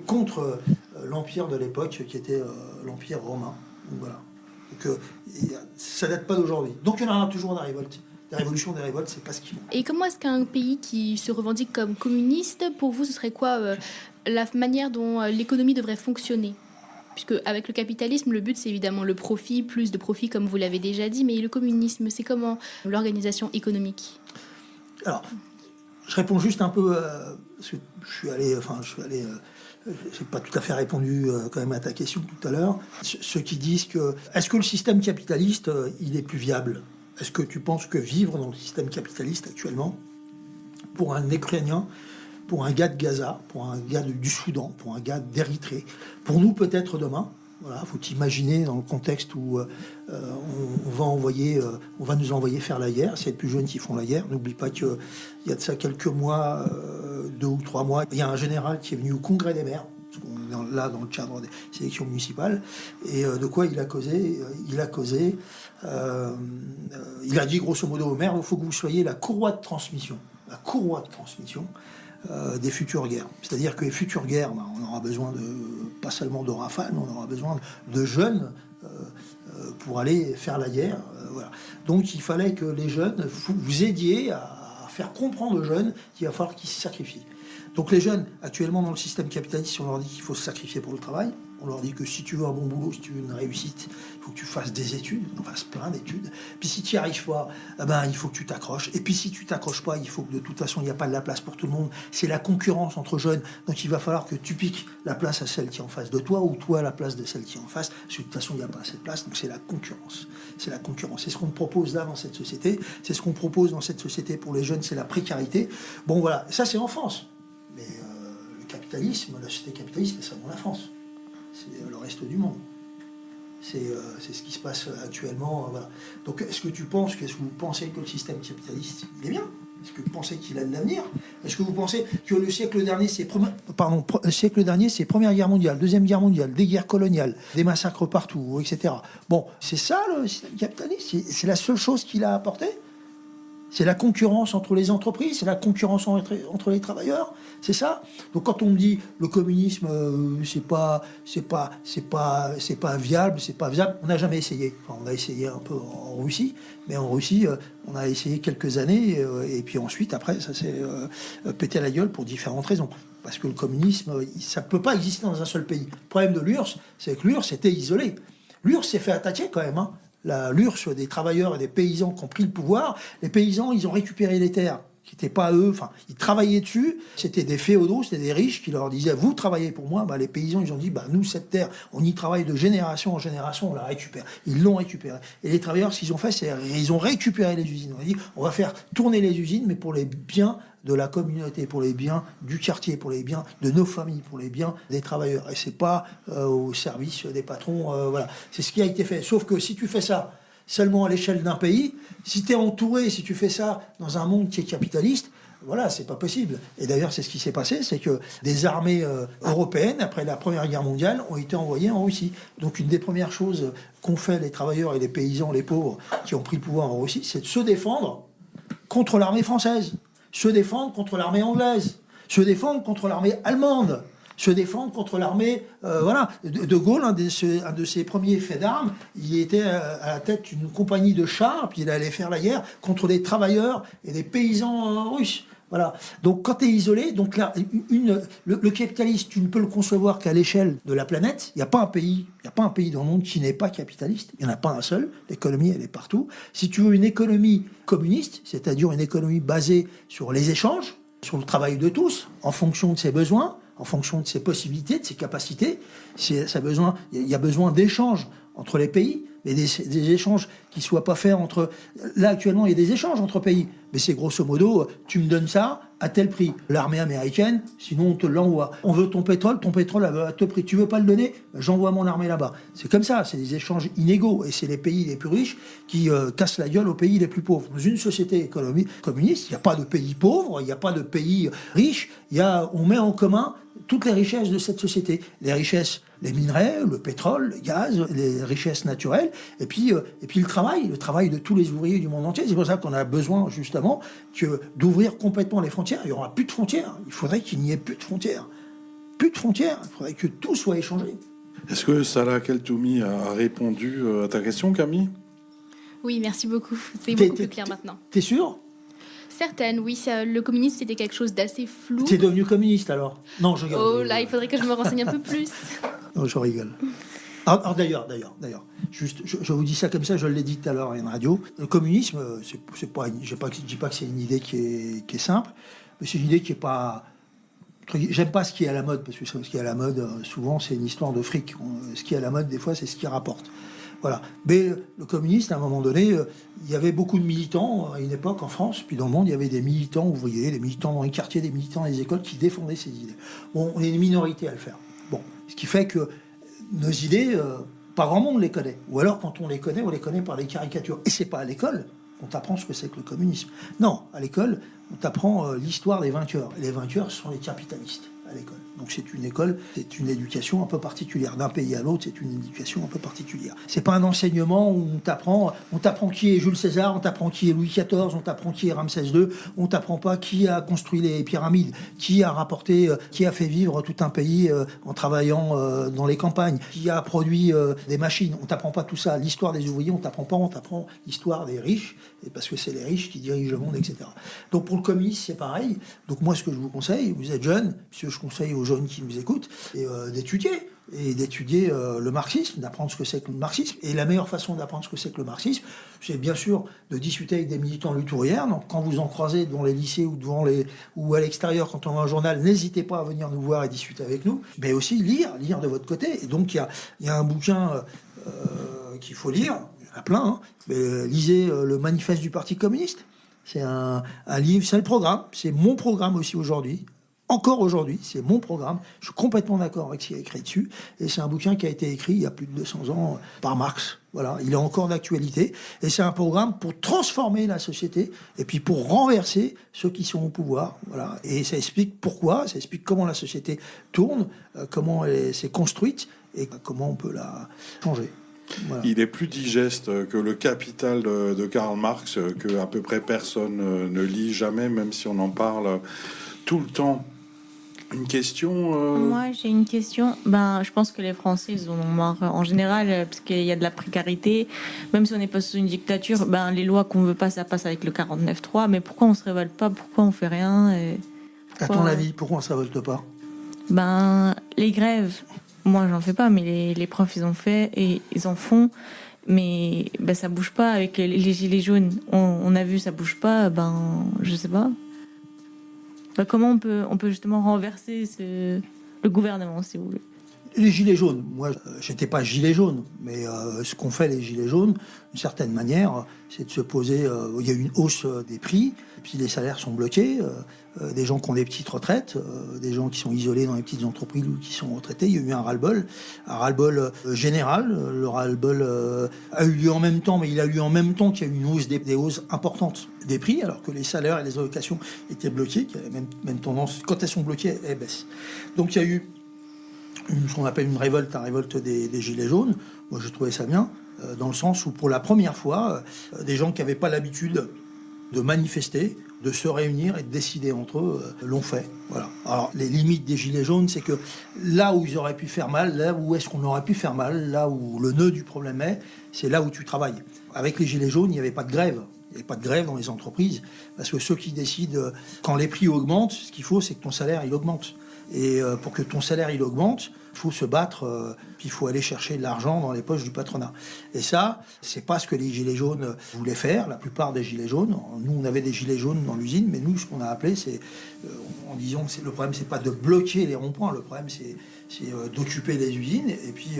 contre l'empire de l'époque qui était l'Empire romain. Donc voilà. Donc ça date pas d'aujourd'hui. Donc il y en aura toujours des révoltes. Des révolutions, des révoltes, c'est pas ce qu'ils font. Et comment est-ce qu'un pays qui se revendique comme communiste, pour vous, ce serait quoi la manière dont l'économie devrait fonctionner ? Puisque avec le capitalisme, le but, c'est évidemment le profit, plus de profit, comme vous l'avez déjà dit, mais le communisme, c'est comment l'organisation économique ? Alors, je réponds juste un peu, parce que j'ai pas tout à fait répondu quand même à ta question tout à l'heure. Ceux qui disent que, est-ce que le système capitaliste, il est plus viable ? Est-ce que tu penses que vivre dans le système capitaliste actuellement, pour un Ukrainien, pour un gars de Gaza, pour un gars du Soudan, pour un gars d'Érythrée, pour nous peut-être demain, voilà, faut t'imaginer dans le contexte où on va nous envoyer faire la guerre, c'est les plus jeunes qui font la guerre. N'oublie pas qu'il y a de ça quelques mois, 2 ou 3 mois, il y a un général qui est venu au Congrès des maires, parce qu'on est là dans le cadre des élections municipales, et de quoi il a causé. Il a dit grosso modo au maire, il faut que vous soyez la courroie de transmission des futures guerres. C'est-à-dire que les futures guerres, on aura besoin pas seulement de rafales, mais on aura besoin de jeunes pour aller faire la guerre. Voilà. Donc il fallait que les jeunes, vous aidiez à faire comprendre aux jeunes qu'il va falloir qu'ils se sacrifient. Donc les jeunes, actuellement dans le système capitaliste, on leur dit qu'il faut se sacrifier pour le travail. On leur dit que si tu veux un bon boulot, si tu veux une réussite, il faut que tu fasses des études, on fasse plein d'études. Puis si tu n'y arrives pas, il faut que tu t'accroches. Et puis si tu t'accroches pas, il faut que de toute façon, il n'y a pas de la place pour tout le monde. C'est la concurrence entre jeunes. Donc il va falloir que tu piques la place à celle qui est en face de toi ou toi à la place de celle qui est en face. Parce que de toute façon, il n'y a pas assez de place. Donc c'est la concurrence. C'est la concurrence. C'est ce qu'on propose là dans cette société. C'est ce qu'on propose dans cette société pour les jeunes, c'est la précarité. Bon voilà, ça c'est en France. Mais le capitalisme, la société capitaliste, c'est seulement la France. C'est le reste du monde. C'est ce qui se passe actuellement. Voilà. Donc, est-ce que vous pensez que le système capitaliste, il est bien ? Est-ce que vous pensez qu'il a de l'avenir ? Est-ce que vous pensez que le siècle dernier, c'est Première Guerre mondiale, Deuxième Guerre mondiale, des guerres coloniales, des massacres partout, etc. Bon, c'est ça le système capitaliste ? C'est la seule chose qu'il a apporté ? C'est la concurrence entre les entreprises, c'est la concurrence entre les travailleurs, c'est ça. Donc quand on me dit le communisme c'est pas viable, on n'a jamais essayé. Enfin, on a essayé un peu en Russie, mais en Russie on a essayé quelques années et puis ensuite après ça s'est pété la gueule pour différentes raisons. Parce que le communisme ça peut pas exister dans un seul pays. Le problème de l'URSS, c'est que l'URSS était isolé. L'URSS s'est fait attaquer quand même. L'URSS des travailleurs et des paysans qui ont pris le pouvoir, les paysans, ils ont récupéré les terres qui n'étaient pas eux, enfin, ils travaillaient dessus, c'était des féodaux, c'était des riches qui leur disaient, vous travaillez pour moi, les paysans, ils ont dit, nous, cette terre, on y travaille de génération en génération, on la récupère. Ils l'ont récupérée. Et les travailleurs, ce qu'ils ont fait, c'est ils ont récupéré les usines. On a dit, on va faire tourner les usines, mais pour les biens de la communauté, pour les biens du quartier, pour les biens de nos familles, pour les biens des travailleurs. Et c'est pas au service des patrons, voilà. C'est ce qui a été fait. Sauf que si tu fais ça seulement à l'échelle d'un pays, si tu es entouré, si tu fais ça dans un monde qui est capitaliste, voilà, c'est pas possible. Et d'ailleurs, c'est ce qui s'est passé, c'est que des armées européennes, après la Première Guerre mondiale, ont été envoyées en Russie. Donc une des premières choses qu'ont fait les travailleurs et les paysans, les pauvres, qui ont pris le pouvoir en Russie, c'est de se défendre contre l'armée française, se défendre contre l'armée anglaise, se défendre contre l'armée allemande, se défendre contre l'armée, voilà. De Gaulle, un de ses premiers faits d'armes, il était à la tête d'une compagnie de chars, puis il allait faire la guerre contre des travailleurs et des paysans russes. Voilà. Donc quand tu es isolé, donc là, le capitalisme, tu ne peux le concevoir qu'à l'échelle de la planète. Il n'y a pas un pays dans le monde qui n'est pas capitaliste. Il n'y en a pas un seul. L'économie, elle est partout. Si tu veux une économie communiste, c'est-à-dire une économie basée sur les échanges, sur le travail de tous, en fonction de ses besoins, en fonction de ses possibilités, de ses capacités, il y a besoin d'échanges entre les pays, mais des échanges qui ne soient pas faits entre... Là, actuellement, il y a des échanges entre pays, mais c'est grosso modo, tu me donnes ça, à tel prix. L'armée américaine, sinon on te l'envoie. On veut ton pétrole à tel prix. Tu veux pas le donner, j'envoie mon armée là-bas. C'est comme ça, c'est des échanges inégaux. Et c'est les pays les plus riches qui cassent la gueule aux pays les plus pauvres. Dans une société économique communiste, il n'y a pas de pays pauvres, il n'y a pas de pays riches. On met en commun toutes les richesses de cette société. Les richesses, les minerais, le pétrole, le gaz, les richesses naturelles, et puis le travail de tous les ouvriers du monde entier. C'est pour ça qu'on a besoin, justement, d'ouvrir complètement les frontières. Il n'y aura plus de frontières. Il faudrait qu'il n'y ait plus de frontières. Plus de frontières. Il faudrait que tout soit échangé. Est-ce que Salah Kheltoumi a répondu à ta question, Camille? Oui, merci beaucoup. C'est beaucoup plus clair maintenant. T'es sûr? Certaines, oui. Le communisme, c'était quelque chose d'assez flou. T'es devenu communiste, alors? Non, je rigole. Oh là, il faudrait que je me renseigne un peu plus. Non, je rigole. Alors, d'ailleurs, juste, je vous dis ça comme ça, je l'ai dit tout à l'heure à une radio. Le communisme, c'est pas, je dis pas que c'est une idée qui est simple, mais c'est une idée qui est pas. J'aime pas ce qui est à la mode, parce que ce qui est à la mode, souvent, c'est une histoire de fric. Ce qui est à la mode, des fois, c'est ce qui rapporte. Voilà. Mais le communiste, à un moment donné, il y avait beaucoup de militants à une époque en France, puis dans le monde, il y avait des militants ouvriers, des militants dans les quartiers, des militants dans les écoles qui défendaient ces idées. Bon, on est une minorité à le faire. Bon, ce qui fait que nos idées, pas grand monde les connaît. Ou alors, quand on les connaît par les caricatures. Et c'est pas à l'école qu'on t'apprend ce que c'est que le communisme. Non, à l'école, on t'apprend l'histoire des vainqueurs. Et les vainqueurs sont les capitalistes à l'école. Donc c'est une école, c'est une éducation un peu particulière. D'un pays à l'autre, c'est une éducation un peu particulière. C'est pas un enseignement où on t'apprend qui est Jules César, on t'apprend qui est Louis XIV, on t'apprend qui est Ramsès II, on t'apprend pas qui a construit les pyramides, qui a rapporté, qui a fait vivre tout un pays en travaillant dans les campagnes, qui a produit des machines. On t'apprend pas tout ça. L'histoire des ouvriers, on t'apprend l'histoire des riches, et parce que c'est les riches qui dirigent le monde, etc. Donc pour le communisme, c'est pareil. Donc moi, ce que je vous conseille, vous êtes jeune, ce que je conseille aux jeunes qui nous écoutent, et d'étudier le marxisme, d'apprendre ce que c'est que le marxisme. Et la meilleure façon d'apprendre ce que c'est que le marxisme, c'est bien sûr de discuter avec des militants luthériens. Donc quand vous en croisez dans les lycées ou à l'extérieur, quand on va un journal, n'hésitez pas à venir nous voir et discuter avec nous. Mais aussi lire de votre côté. Et donc il y a un bouquin qu'il faut lire, il y en a plein, hein. Mais lisez le manifeste du Parti communiste. C'est un livre, c'est le programme, c'est mon programme aussi aujourd'hui. Encore aujourd'hui, c'est mon programme. Je suis complètement d'accord avec ce qui est écrit dessus. Et c'est un bouquin qui a été écrit il y a plus de 200 ans par Marx. Voilà, il est encore d'actualité. Et c'est un programme pour transformer la société et puis pour renverser ceux qui sont au pouvoir. Voilà. Et ça explique pourquoi, ça explique comment la société tourne, comment elle s'est construite et comment on peut la changer. Voilà. Il est plus digeste que le Capital de Karl Marx, que à peu près personne ne lit jamais, même si on en parle tout le temps. Une question Moi, j'ai une question. Je pense que les Français, ils en ont marre en général, parce qu'il y a de la précarité. Même si on n'est pas sous une dictature, les lois qu'on veut pas, ça passe avec le 49.3. Mais pourquoi on se révolte pas? Pourquoi on fait rien? À ton avis, pourquoi on se révolte pas? Les grèves, moi, j'en fais pas, mais les profs, ils en fait et ils en font. Mais ça bouge pas avec les gilets jaunes. On a vu, ça bouge pas. Je sais pas. Comment on peut justement renverser le gouvernement, si vous voulez? Les gilets jaunes, moi, j'étais pas gilet jaune, mais ce qu'ont fait les gilets jaunes, d'une certaine manière, c'est de se poser. Il y a eu une hausse des prix, puis les salaires sont bloqués. Des gens qui ont des petites retraites, des gens qui sont isolés dans les petites entreprises ou qui sont retraités. Il y a eu un ras-le-bol général. Le ras-le-bol a eu lieu en même temps, mais il a eu lieu en même temps qu'il y a eu une hausse des hausses importantes des prix, alors que les salaires et les allocations étaient bloqués, qu'il y avait même tendance, quand elles sont bloquées, elles baissent. Donc il y a eu ce qu'on appelle une révolte, la révolte des Gilets jaunes. Moi, je trouvais ça bien, dans le sens où, pour la première fois, des gens qui n'avaient pas l'habitude de manifester, de se réunir et de décider entre eux, l'ont fait. Voilà. Alors, les limites des Gilets jaunes, c'est que là où ils auraient pu faire mal, là où est-ce qu'on aurait pu faire mal, là où le nœud du problème est, c'est là où tu travailles. Avec les Gilets jaunes, il n'y avait pas de grève. Il n'y a pas de grève dans les entreprises, parce que ceux qui décident, quand les prix augmentent, ce qu'il faut, c'est que ton salaire, il augmente. Et pour que ton salaire, il augmente, il faut se battre, puis il faut aller chercher de l'argent dans les poches du patronat. Et ça, c'est pas ce que les Gilets jaunes voulaient faire, la plupart des Gilets jaunes. Nous, on avait des Gilets jaunes dans l'usine, mais nous, ce qu'on a appelé, c'est, en disant que le problème, c'est pas de bloquer les ronds-points, le problème, c'est d'occuper les usines, et puis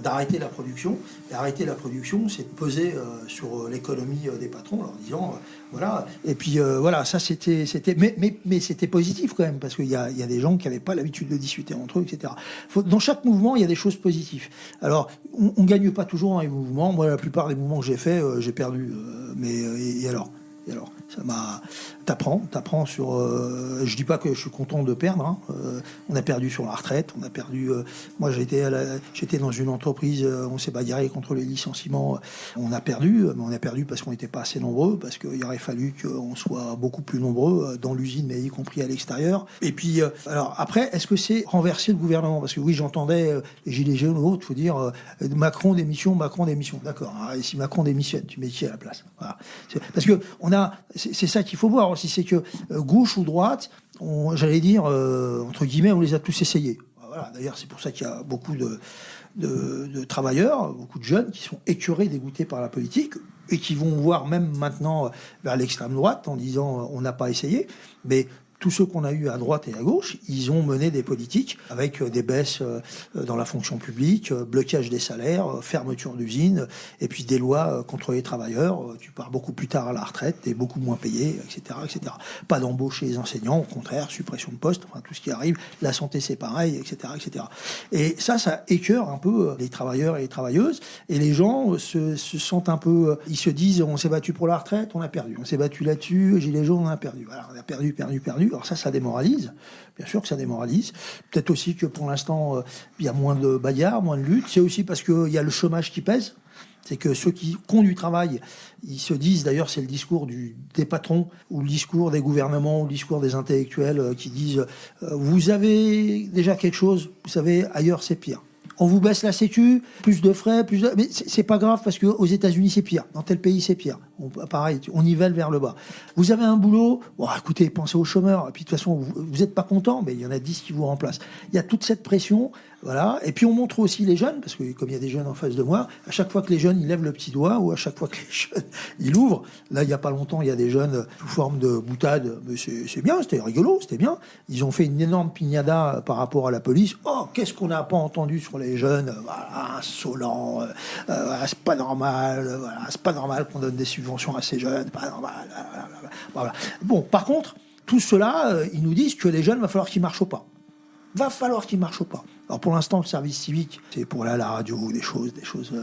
d'arrêter la production. Et arrêter la production, c'est de peser sur l'économie des patrons, en leur disant voilà. Et puis voilà, ça c'était, mais c'était positif quand même, parce qu'il y a des gens qui n'avaient pas l'habitude de discuter entre eux, etc. Dans chaque mouvement, il y a des choses positives. Alors, on gagne pas toujours dans les mouvements. Moi, la plupart des mouvements que j'ai faits, j'ai perdu. Et alors, ça m'a. T'apprends sur. Je dis pas que je suis content de perdre. Hein. On a perdu sur la retraite. On a perdu. Moi, j'étais dans une entreprise. On s'est bagarré contre les licenciements. On a perdu, mais on a perdu parce qu'on n'était pas assez nombreux, parce qu'il aurait fallu qu'on soit beaucoup plus nombreux dans l'usine, mais y compris à l'extérieur. Et puis, alors après, est-ce que c'est renverser le gouvernement? Parce que oui, j'entendais les gilets jaunes ou autres, faut dire Macron démission. D'accord. Alors, et si Macron démissionne, tu mets qui à la place? Voilà. Parce que c'est ça qu'il faut voir aussi, c'est que gauche ou droite, j'allais dire, entre guillemets, on les a tous essayés. Voilà. D'ailleurs, c'est pour ça qu'il y a beaucoup de travailleurs, beaucoup de jeunes qui sont écœurés, dégoûtés par la politique, et qui vont voir même maintenant vers l'extrême droite en disant on n'a pas essayé. Mais tous ceux qu'on a eu à droite et à gauche, ils ont mené des politiques avec des baisses dans la fonction publique, blocage des salaires, fermeture d'usines, et puis des lois contre les travailleurs. Tu pars beaucoup plus tard à la retraite, t'es beaucoup moins payé, etc., etc. Pas d'embauche chez les enseignants, au contraire, suppression de postes, enfin tout ce qui arrive. La santé, c'est pareil, etc., etc. Et ça écœure un peu les travailleurs et les travailleuses, et les gens se sentent un peu... Ils se disent, on s'est battu pour la retraite, on a perdu. On s'est battu là-dessus, gilets jaunes, on a perdu. Alors, on a perdu. Alors ça démoralise. Bien sûr que ça démoralise. Peut-être aussi que pour l'instant, il y a moins de bagarres, moins de luttes. C'est aussi parce qu'il y a le chômage qui pèse. C'est que ceux qui ont du travail, ils se disent, d'ailleurs c'est le discours des patrons, ou le discours des gouvernements, ou le discours des intellectuels qui disent vous avez déjà quelque chose, vous savez, ailleurs c'est pire. On vous baisse la sécu, plus de frais, mais c'est pas grave parce que aux États-Unis c'est pire, dans tel pays c'est pire. Pareil, on nivelle vers le bas. Vous avez un boulot, bon, écoutez, pensez aux chômeurs. Et puis de toute façon, vous n'êtes pas content, mais il y en a 10 qui vous remplacent. Il y a toute cette pression, voilà. Et puis on montre aussi les jeunes, parce que comme il y a des jeunes en face de moi, à chaque fois que les jeunes ils lèvent le petit doigt, ou à chaque fois que les jeunes ils ouvrent, là il y a pas longtemps, il y a des jeunes sous forme de boutade, mais c'est bien, c'était rigolo, c'était bien. Ils ont fait une énorme piñata par rapport à la police. Oh, qu'est-ce qu'on n'a pas entendu sur les jeunes, voilà, insolents, voilà, c'est pas normal, voilà, c'est pas normal qu'on donne des subventions à ces jeunes, pas normal. Voilà. Bon, par contre, tout cela, ils nous disent que les jeunes, va falloir qu'ils marchent au pas. Alors pour l'instant, le service civique, c'est pour aller à la radio, des choses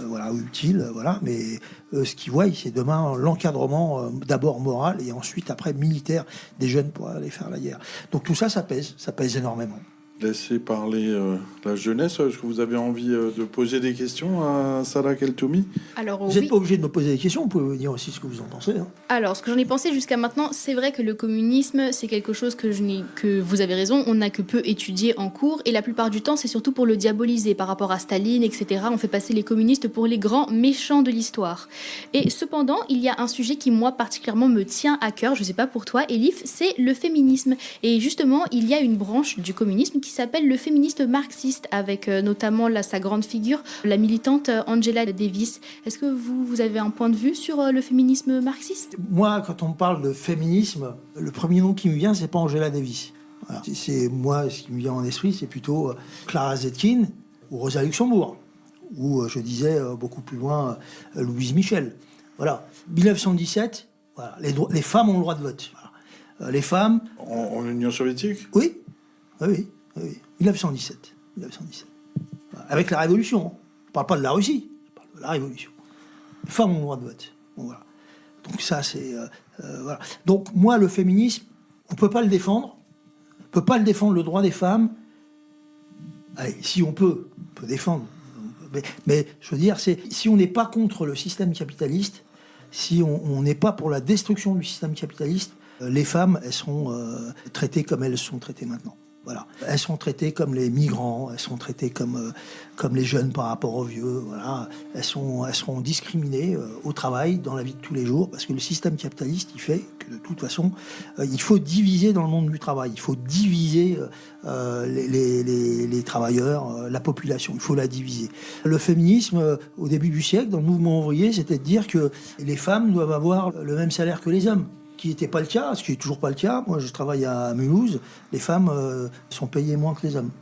voilà, utiles, voilà. Mais ce qu'ils voient, c'est demain l'encadrement, d'abord moral et ensuite après militaire des jeunes pour aller faire la guerre. Donc tout ça, ça pèse énormément. Laissez parler la jeunesse. Est-ce que vous avez envie de poser des questions à Salah Keltoumi? Alors, vous n'êtes pas obligé de me poser des questions, vous pouvez me dire aussi ce que vous en pensez. Hein. Alors, ce que j'en ai pensé jusqu'à maintenant, c'est vrai que le communisme, c'est quelque chose que vous avez raison, on n'a que peu étudié en cours, et la plupart du temps, c'est surtout pour le diaboliser par rapport à Staline, etc. On fait passer les communistes pour les grands méchants de l'histoire. Et cependant, il y a un sujet qui, moi, particulièrement me tient à cœur, je ne sais pas pour toi, Elif, c'est le féminisme. Et justement, il y a une branche du communisme qui s'appelle le féministe marxiste, avec notamment sa grande figure, la militante Angela Davis. Est-ce que vous avez un point de vue sur le féminisme marxiste? Moi, quand on me parle de féminisme, le premier nom qui me vient, c'est pas Angela Davis. Voilà. C'est moi, ce qui me vient en esprit, c'est plutôt Clara Zetkin ou Rosa Luxembourg, ou je disais beaucoup plus loin Louise Michel. Voilà. 1917, voilà. Les femmes ont le droit de vote. Voilà. Les femmes... En Union soviétique? Oui. 1917. Voilà. Avec la Révolution. On ne parle pas de la Russie, on parle de la Révolution. Les femmes ont le droit de vote. Bon, voilà. Donc ça, c'est... voilà. Donc moi, le féminisme, on ne peut pas le défendre. On ne peut pas le défendre, le droit des femmes. Allez, si on peut défendre. Mais je veux dire, si on n'est pas contre le système capitaliste, si on n'est pas pour la destruction du système capitaliste, les femmes, elles seront traitées comme elles sont traitées maintenant. Voilà. Elles sont traitées comme les migrants, elles sont traitées comme les jeunes par rapport aux vieux. Voilà. Elles seront discriminées au travail, dans la vie de tous les jours, parce que le système capitaliste, il fait que de toute façon, il faut diviser dans le monde du travail. Il faut diviser les travailleurs, la population. Il faut la diviser. Le féminisme, au début du siècle, dans le mouvement ouvrier, c'était de dire que les femmes doivent avoir le même salaire que les hommes. Qui n'était pas le cas, ce qui n'est toujours pas le cas. Moi, je travaille à Mulhouse, les femmes sont payées moins que les hommes.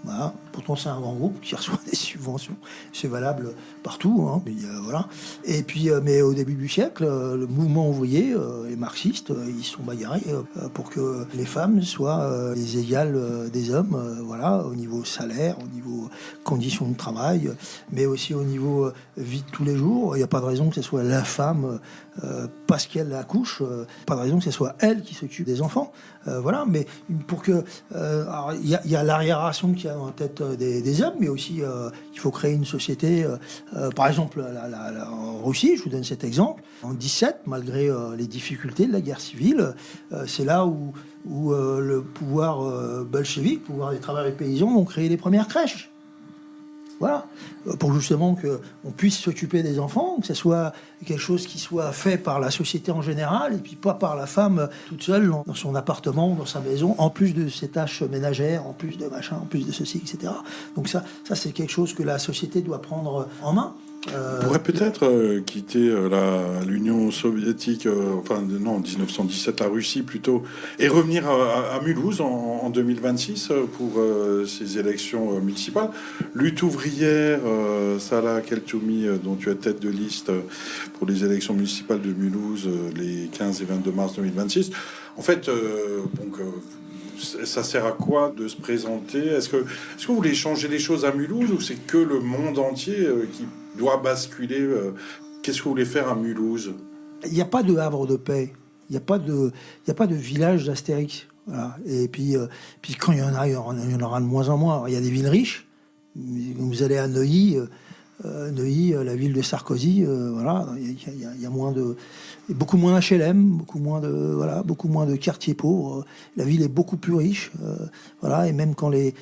Voilà. Pourtant, c'est un grand groupe qui reçoit des subventions. C'est valable partout. Hein. Mais, voilà. Et puis, mais au début du siècle, le mouvement ouvrier, les marxistes, ils se sont bagarrés pour que les femmes soient les égales des hommes, voilà, au niveau salaire, au niveau conditions de travail, mais aussi au niveau vie de tous les jours. Il n'y a pas de raison que ce soit la femme, parce qu'elle accouche, pas de raison que ce soit elle qui s'occupe des enfants. Voilà, mais pour que... il y a l'arriération qui a en tête des hommes, mais aussi il faut créer une société. Par exemple, en Russie, je vous donne cet exemple, en 17, malgré les difficultés de la guerre civile, c'est là où le pouvoir bolchevique, le pouvoir des travailleurs et paysans, ont créé les premières crèches. Voilà, pour justement qu'on puisse s'occuper des enfants, que ce soit quelque chose qui soit fait par la société en général, et puis pas par la femme toute seule dans son appartement, dans sa maison, en plus de ses tâches ménagères, en plus de machin, en plus de ceci, etc. Donc ça c'est quelque chose que la société doit prendre en main. On pourrait peut-être quitter l'Union soviétique, en 1917, la Russie plutôt, et revenir à Mulhouse en 2026 pour ces élections municipales. Lutte ouvrière, Salah Keltoumi, dont tu es tête de liste pour les élections municipales de Mulhouse les 15 et 22 mars 2026. En fait, ça sert à quoi de se présenter ? Est-ce que vous voulez changer les choses à Mulhouse, ou c'est que le monde entier qui doit basculer? Qu'est-ce que vous voulez faire à Mulhouse? Il n'y a pas de havre de paix. Il n'y a pas de village d'Astérix. Voilà. Et puis quand il y en aura de moins en moins. Alors, il y a des villes riches. Vous allez à Neuilly, la ville de Sarkozy, voilà, il y a beaucoup moins d'HLM, beaucoup moins de quartiers pauvres. La ville est beaucoup plus riche, voilà, et même quand les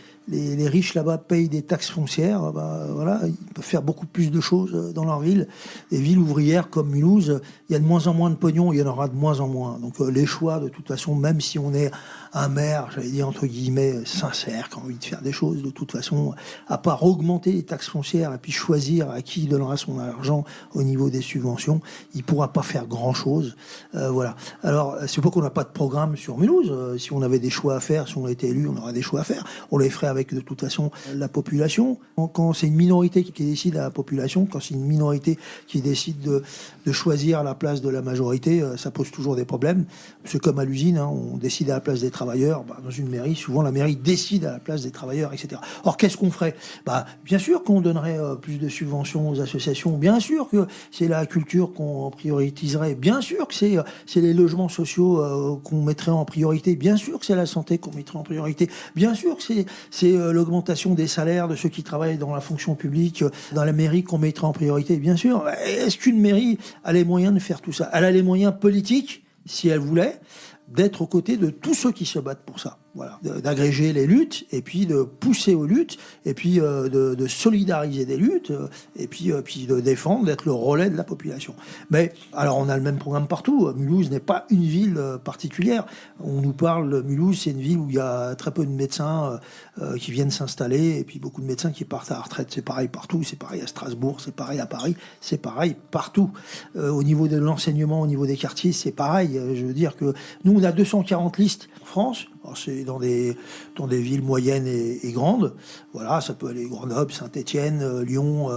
riches là-bas payent des taxes foncières, voilà, ils peuvent faire beaucoup plus de choses dans leur ville. Des villes ouvrières comme Mulhouse, il y a de moins en moins de pognon, il y en aura de moins en moins. Donc les choix, de toute façon, même si on est un maire, j'allais dire entre guillemets, sincère, qui a envie de faire des choses, de toute façon, à part augmenter les taxes foncières et puis choisir à qui il donnera son argent au niveau des subventions, il pourra pas faire grand-chose. Voilà. Alors, c'est pas qu'on n'a pas de programme sur Mulhouse. Si on avait des choix à faire, si on était élu, on aurait des choix à faire. On les ferait avec, de toute façon, la population. Quand c'est une minorité qui décide à la population, quand c'est une minorité qui décide de choisir la place de la majorité, ça pose toujours des problèmes. C'est comme à l'usine, hein, on décide à la place des travailleurs. Dans une mairie, souvent la mairie décide à la place des travailleurs, etc. Or, qu'est-ce qu'on ferait ? Bien sûr qu'on donnerait plus de subventions aux associations, bien sûr que c'est la culture qu'on prioriserait, bien sûr que c'est les logements sociaux qu'on mettrait en priorité, bien sûr que c'est la santé qu'on mettrait en priorité, bien sûr que c'est l'augmentation des salaires de ceux qui travaillent dans la fonction publique, dans la mairie qu'on mettrait en priorité, bien sûr. Est-ce qu'une mairie a les moyens de faire tout ça ? Elle a les moyens politiques, si elle voulait, d'être aux côtés de tous ceux qui se battent pour ça. Voilà, d'agréger les luttes, et puis de pousser aux luttes, et puis de solidariser des luttes, et puis de défendre, d'être le relais de la population. Mais alors on a le même programme partout. Mulhouse n'est pas une ville particulière. On nous parle, Mulhouse, c'est une ville où il y a très peu de médecins qui viennent s'installer, et puis beaucoup de médecins qui partent à la retraite. C'est pareil partout, c'est pareil à Strasbourg, c'est pareil à Paris, c'est pareil partout. Au niveau de l'enseignement, au niveau des quartiers, c'est pareil. Je veux dire que nous, on a 240 listes en France. Alors, c'est dans des villes moyennes et grandes. Voilà, ça peut aller Grenoble, Saint-Étienne, Lyon,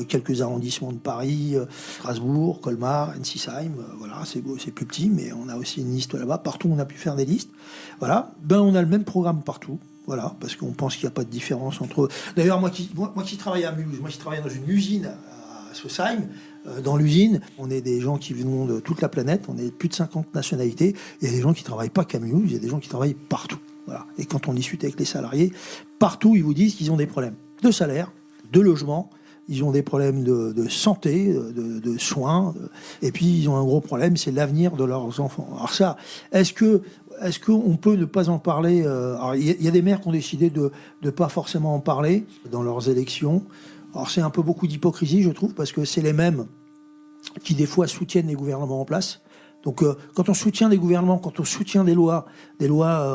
quelques arrondissements de Paris, Strasbourg, Colmar, Ensisheim. Voilà, c'est plus petit, mais on a aussi une liste là-bas. Partout, on a pu faire des listes. Voilà, on a le même programme partout. Voilà, parce qu'on pense qu'il n'y a pas de différence entre eux. D'ailleurs, moi qui travaille à Mulhouse, moi qui travaille dans une usine à Sausheim, dans l'usine, on est des gens qui viennent de toute la planète, on est plus de 50 nationalités. Il y a des gens qui ne travaillent pas qu'à Mulhouse, il y a des gens qui travaillent partout. Voilà. Et quand on discute avec les salariés, partout, ils vous disent qu'ils ont des problèmes de salaire, de logement, ils ont des problèmes de santé, de soins, et puis ils ont un gros problème, c'est l'avenir de leurs enfants. Alors ça, est-ce qu'on peut ne pas en parler ? Alors, il y a des maires qui ont décidé de ne pas forcément en parler dans leurs élections. Alors c'est un peu beaucoup d'hypocrisie, je trouve, parce que c'est les mêmes qui des fois soutiennent les gouvernements en place. Donc quand on soutient des gouvernements, quand on soutient des lois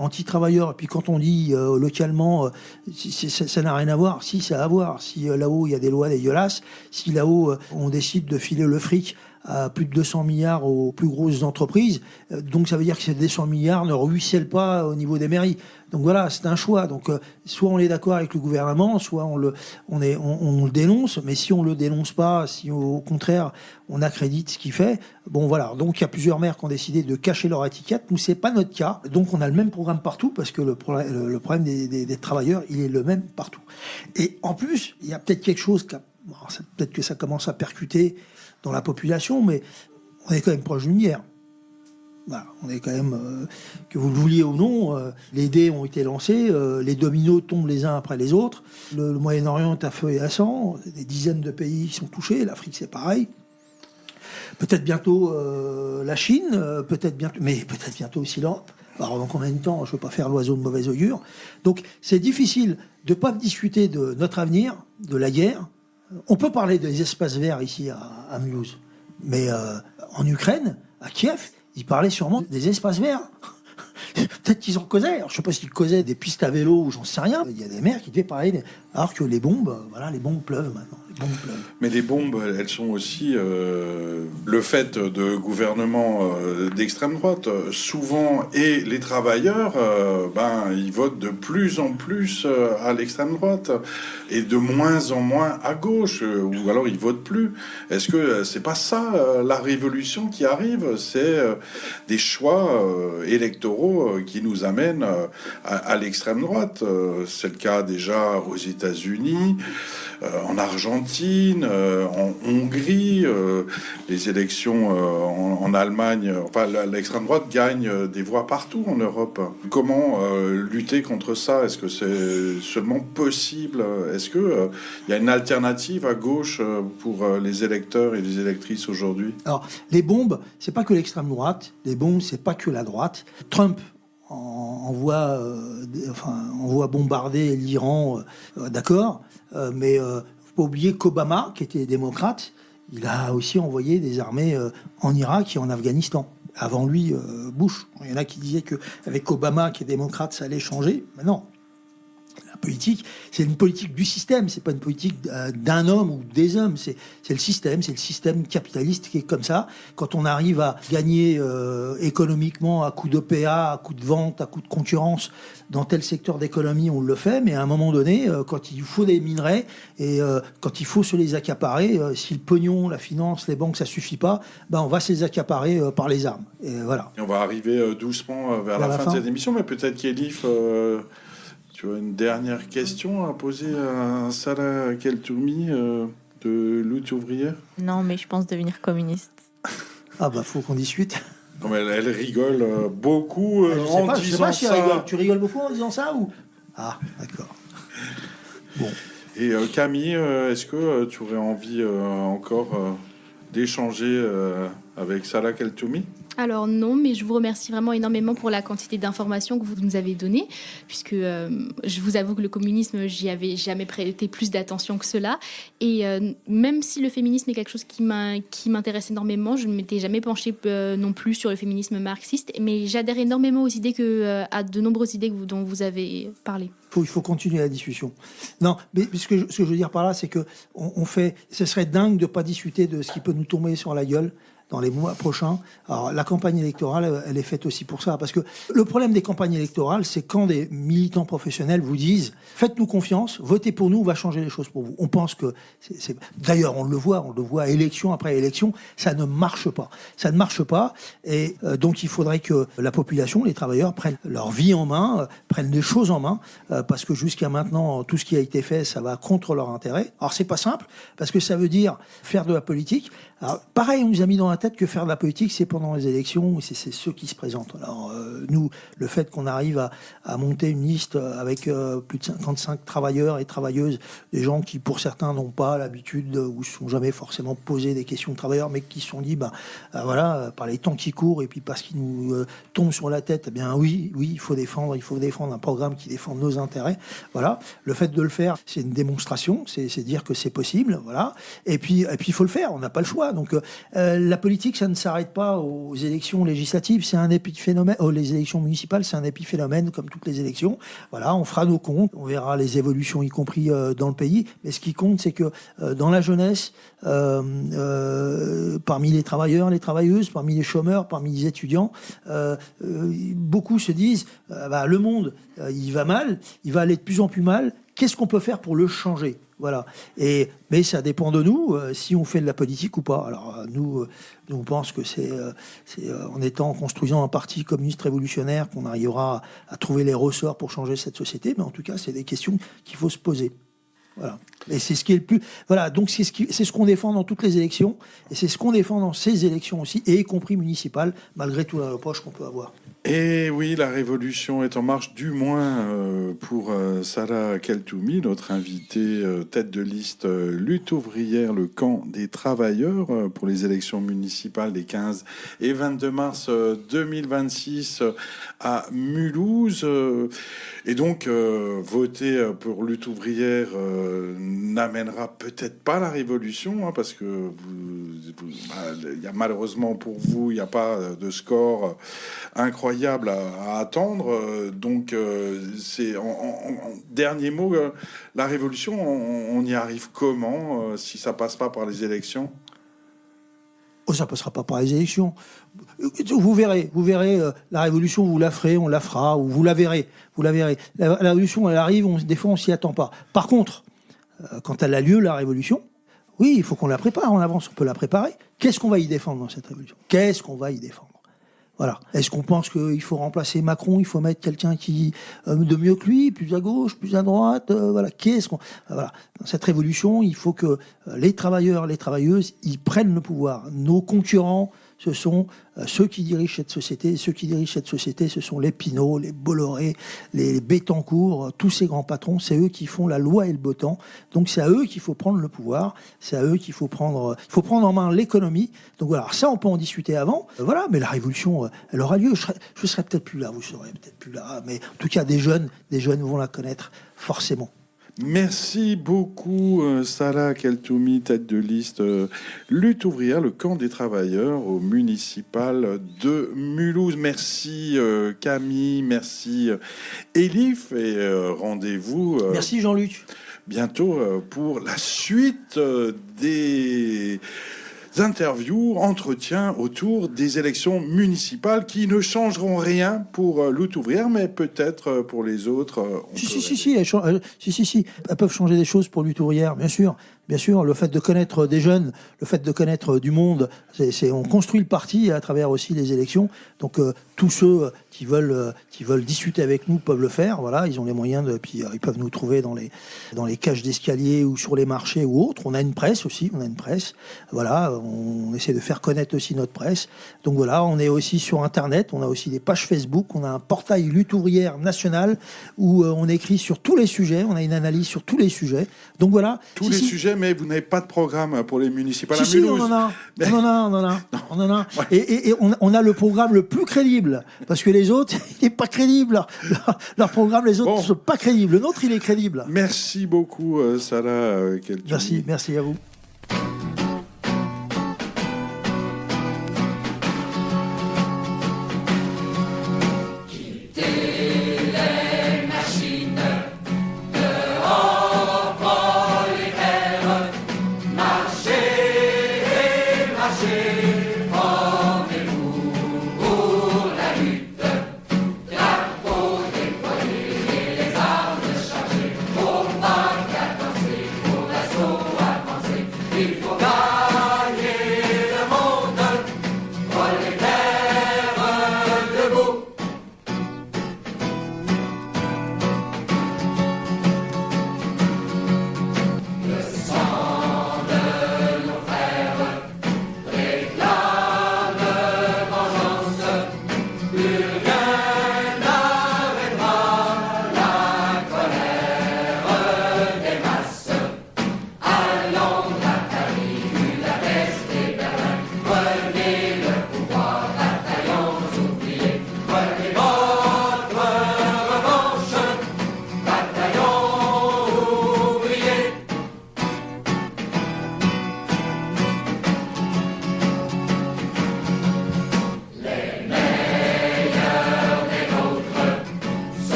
anti-travailleurs, et puis quand on dit localement, ça n'a rien à voir. Si, ça a à voir. Si là-haut il y a des lois dégueulasses, si là-haut on décide de filer le fric à plus de 200 milliards aux plus grosses entreprises. Donc ça veut dire que ces 200 milliards ne ruissellent pas au niveau des mairies. Donc voilà, c'est un choix. Donc soit on est d'accord avec le gouvernement, soit on le dénonce. Mais si on le dénonce pas, si au contraire on accrédite ce qu'il fait, bon voilà. Donc il y a plusieurs maires qui ont décidé de cacher leur étiquette. Nous, c'est pas notre cas. Donc on a le même programme partout parce que le problème des travailleurs, il est le même partout. Et en plus, il y a peut-être quelque chose peut-être que ça commence à percuter dans la population, mais on est quand même proche d'une guerre. Voilà, on est quand même, que vous le vouliez ou non, les dés ont été lancés, les dominos tombent les uns après les autres. Le Moyen-Orient est à feu et à sang, des dizaines de pays qui sont touchés, l'Afrique c'est pareil. Peut-être bientôt la Chine, mais peut-être bientôt aussi l'Europe. Alors dans combien de temps? Je ne veux pas faire l'oiseau de mauvaise augure. Donc c'est difficile de ne pas discuter de notre avenir, de la guerre. On peut parler des espaces verts ici à Mulhouse, mais en Ukraine, à Kiev, ils parlaient sûrement des espaces verts. Peut-être qu'ils en causaient. Alors, je ne sais pas s'ils causaient des pistes à vélo ou j'en sais rien. Il y a des maires qui devaient parler. Alors que les bombes, les bombes pleuvent maintenant. Mais les bombes, elles sont aussi le fait de gouvernements d'extrême droite. Souvent, et les travailleurs, ils votent de plus en plus à l'extrême droite et de moins en moins à gauche, ou alors ils votent plus. Est-ce que c'est pas ça la révolution qui arrive? C'est des choix électoraux qui nous amènent à l'extrême droite. C'est le cas déjà aux États-Unis, en Argentine, en Hongrie, les élections en Allemagne. Enfin, l'extrême droite gagne des voix partout en Europe. Comment lutter contre ça? Est-ce que c'est seulement possible? Est-ce que il y a une alternative à gauche pour les électeurs et les électrices aujourd'hui? Alors, les bombes, c'est pas que l'extrême droite. Les bombes, c'est pas que la droite. Trump envoie bombarder l'Iran, d'accord, mais faut pas oublier qu'Obama, qui était démocrate, il a aussi envoyé des armées en Irak et en Afghanistan. Avant lui, Bush. Il y en a qui disaient qu'avec Obama, qui est démocrate, ça allait changer. Mais non. La politique, c'est une politique du système, c'est pas une politique d'un homme ou des hommes, c'est le système capitaliste qui est comme ça. Quand on arrive à gagner économiquement à coup d'OPA, à coup de vente, à coup de concurrence dans tel secteur d'économie, on le fait, mais à un moment donné, quand il faut des minerais et quand il faut se les accaparer, si le pognon, la finance, les banques, ça suffit pas, on va se les accaparer par les armes. Et voilà. Et on va arriver doucement vers la fin de cette émission, mais peut-être qu'Elif... tu as une dernière question à poser à Salah Keltoumi de Lutte ouvrière? Non, mais je pense devenir communiste. Ah faut qu'on discute. Non, mais elle rigole beaucoup en disant ça. Tu rigoles beaucoup en disant ça ou? Ah, d'accord. Bon. Et Camille, est-ce que tu aurais envie encore d'échanger avec Salah Keltoumi? Alors non, mais je vous remercie vraiment énormément pour la quantité d'informations que vous nous avez données, puisque je vous avoue que le communisme, j'y avais jamais prêté plus d'attention que cela. Et même si le féminisme est quelque chose qui m'intéresse énormément, je ne m'étais jamais penchée non plus sur le féminisme marxiste, mais j'adhère énormément aux idées à de nombreuses idées dont vous avez parlé. Il faut continuer la discusce. Non, mais ce que je veux dire par là, c'est que ce serait dingue de pas discuter de ce qui peut nous tomber sur la gueule dans les mois prochains. Alors, la campagne électorale, elle est faite aussi pour ça. Parce que le problème des campagnes électorales, c'est quand des militants professionnels vous disent « Faites-nous confiance, votez pour nous, on va changer les choses pour vous ». On pense que... D'ailleurs, on le voit élection après élection, ça ne marche pas. Ça ne marche pas. Et donc, il faudrait que la population, les travailleurs, prennent leur vie en main, prennent les choses en main, parce que jusqu'à maintenant, tout ce qui a été fait, ça va contre leur intérêt. Alors, c'est pas simple, parce que ça veut dire faire de la politique. Alors, pareil, on nous a mis dans la tête que faire de la politique, c'est pendant les élections, c'est ceux qui se présentent. Alors, nous, le fait qu'on arrive à monter une liste avec plus de 55 travailleurs et travailleuses, des gens qui, pour certains, n'ont pas l'habitude ou ne sont jamais forcément posé des questions de travailleurs, mais qui se sont dit, voilà, par les temps qui courent et puis parce qu'ils nous tombent sur la tête, eh bien oui, il faut défendre un programme qui défende nos intérêts. Voilà. Le fait de le faire, c'est une démonstration, c'est dire que c'est possible, voilà. Et puis il faut le faire, on n'a pas le choix. Donc la politique, ça ne s'arrête pas aux élections législatives, c'est un épiphénomène. Les élections municipales, c'est un épiphénomène comme toutes les élections. Voilà, on fera nos comptes, on verra les évolutions, y compris dans le pays. Mais ce qui compte, c'est que dans la jeunesse, parmi les travailleurs, les travailleuses, parmi les chômeurs, parmi les étudiants, beaucoup se disent le monde, il va mal, il va aller de plus en plus mal. Qu'est-ce qu'on peut faire pour le changer ? Voilà. Mais ça dépend de nous, si on fait de la politique ou pas. Alors nous on pense que c'est en construisant un parti communiste révolutionnaire qu'on arrivera à trouver les ressorts pour changer cette société. Mais en tout cas, c'est des questions qu'il faut se poser. Voilà. Et c'est ce qui est le plus. Voilà. Donc c'est ce qu'on défend dans toutes les élections, et c'est ce qu'on défend dans ces élections aussi, et y compris municipales, malgré tout les reproches qu'on peut avoir. Et oui, la révolution est en marche, du moins pour Salah Keltoumi, notre invité tête de liste lutte ouvrière, le camp des travailleurs, pour les élections municipales des 15 et 22 mars 2026 à Mulhouse. Et donc, voter pour lutte ouvrière n'amènera peut-être pas la révolution, parce que y a, malheureusement pour vous, il n'y a pas de score incroyable à attendre. Donc, c'est en dernier mot, la révolution, on y arrive comment si ça passe pas par les élections ? Oh, ça passera pas par les élections. Vous verrez, la révolution, vous la ferez, on la fera, ou vous la verrez. La révolution, elle arrive, des fois, on s'y attend pas. Par contre, quand elle a lieu, la révolution, oui, il faut qu'on la prépare en avance, on peut la préparer. Qu'est-ce qu'on va y défendre dans cette révolution ? Qu'est-ce qu'on va y défendre ? Voilà. Est-ce qu'on pense qu'il faut remplacer Macron, il faut mettre quelqu'un qui de mieux que lui, plus à gauche, plus à droite, voilà. Voilà. Dans cette révolution, il faut que les travailleurs, les travailleuses, ils prennent le pouvoir. Nos concurrents, ce sont ceux qui dirigent cette société. Et ceux qui dirigent cette société, ce sont les Pinault, les Bolloré, les Bettencourt, tous ces grands patrons. C'est eux qui font la loi et le beau temps. Donc c'est à eux qu'il faut prendre le pouvoir. C'est à eux qu'il faut prendre en main l'économie. Donc voilà, alors ça on peut en discuter avant. Voilà, mais la révolution, elle aura lieu. Je serai peut-être plus là, vous serez peut-être plus là, mais en tout cas des jeunes vont la connaître forcément. Merci beaucoup Salah Keltoumi, tête de liste lutte ouvrière, le camp des travailleurs au municipal de Mulhouse. Merci Camille, merci Elif, et rendez-vous merci Jean-Luc, bientôt pour la suite des interviews, entretiens autour des élections municipales qui ne changeront rien pour lutte ouvrière, mais peut-être pour les autres. Si, elles peuvent changer des choses pour lutte ouvrière, bien sûr. Bien sûr, le fait de connaître des jeunes, le fait de connaître du monde, on construit le parti à travers aussi les élections. Donc tous ceux qui veulent discuter avec nous peuvent le faire. Voilà, ils ont les moyens puis ils peuvent nous trouver dans les cages d'escalier ou sur les marchés ou autres. On a une presse aussi, Voilà, on essaie de faire connaître aussi notre presse. Donc voilà, on est aussi sur Internet, on a aussi des pages Facebook, on a un portail lutte ouvrière nationale où on écrit sur tous les sujets, on a une analyse sur tous les sujets. Donc voilà. Tous les sujets, mais vous n'avez pas de programme pour les municipales à Mulhouse. Si, on en a. Et on a le programme le plus crédible, parce que les autres, il n'est pas crédible. Leur programme, les autres ne sont pas crédibles. Le nôtre, il est crédible. Merci beaucoup, Salah Keltoumi. Merci à vous.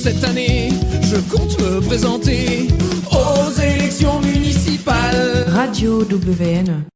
cette année, je compte me présenter aux élections municipales. Radio WN.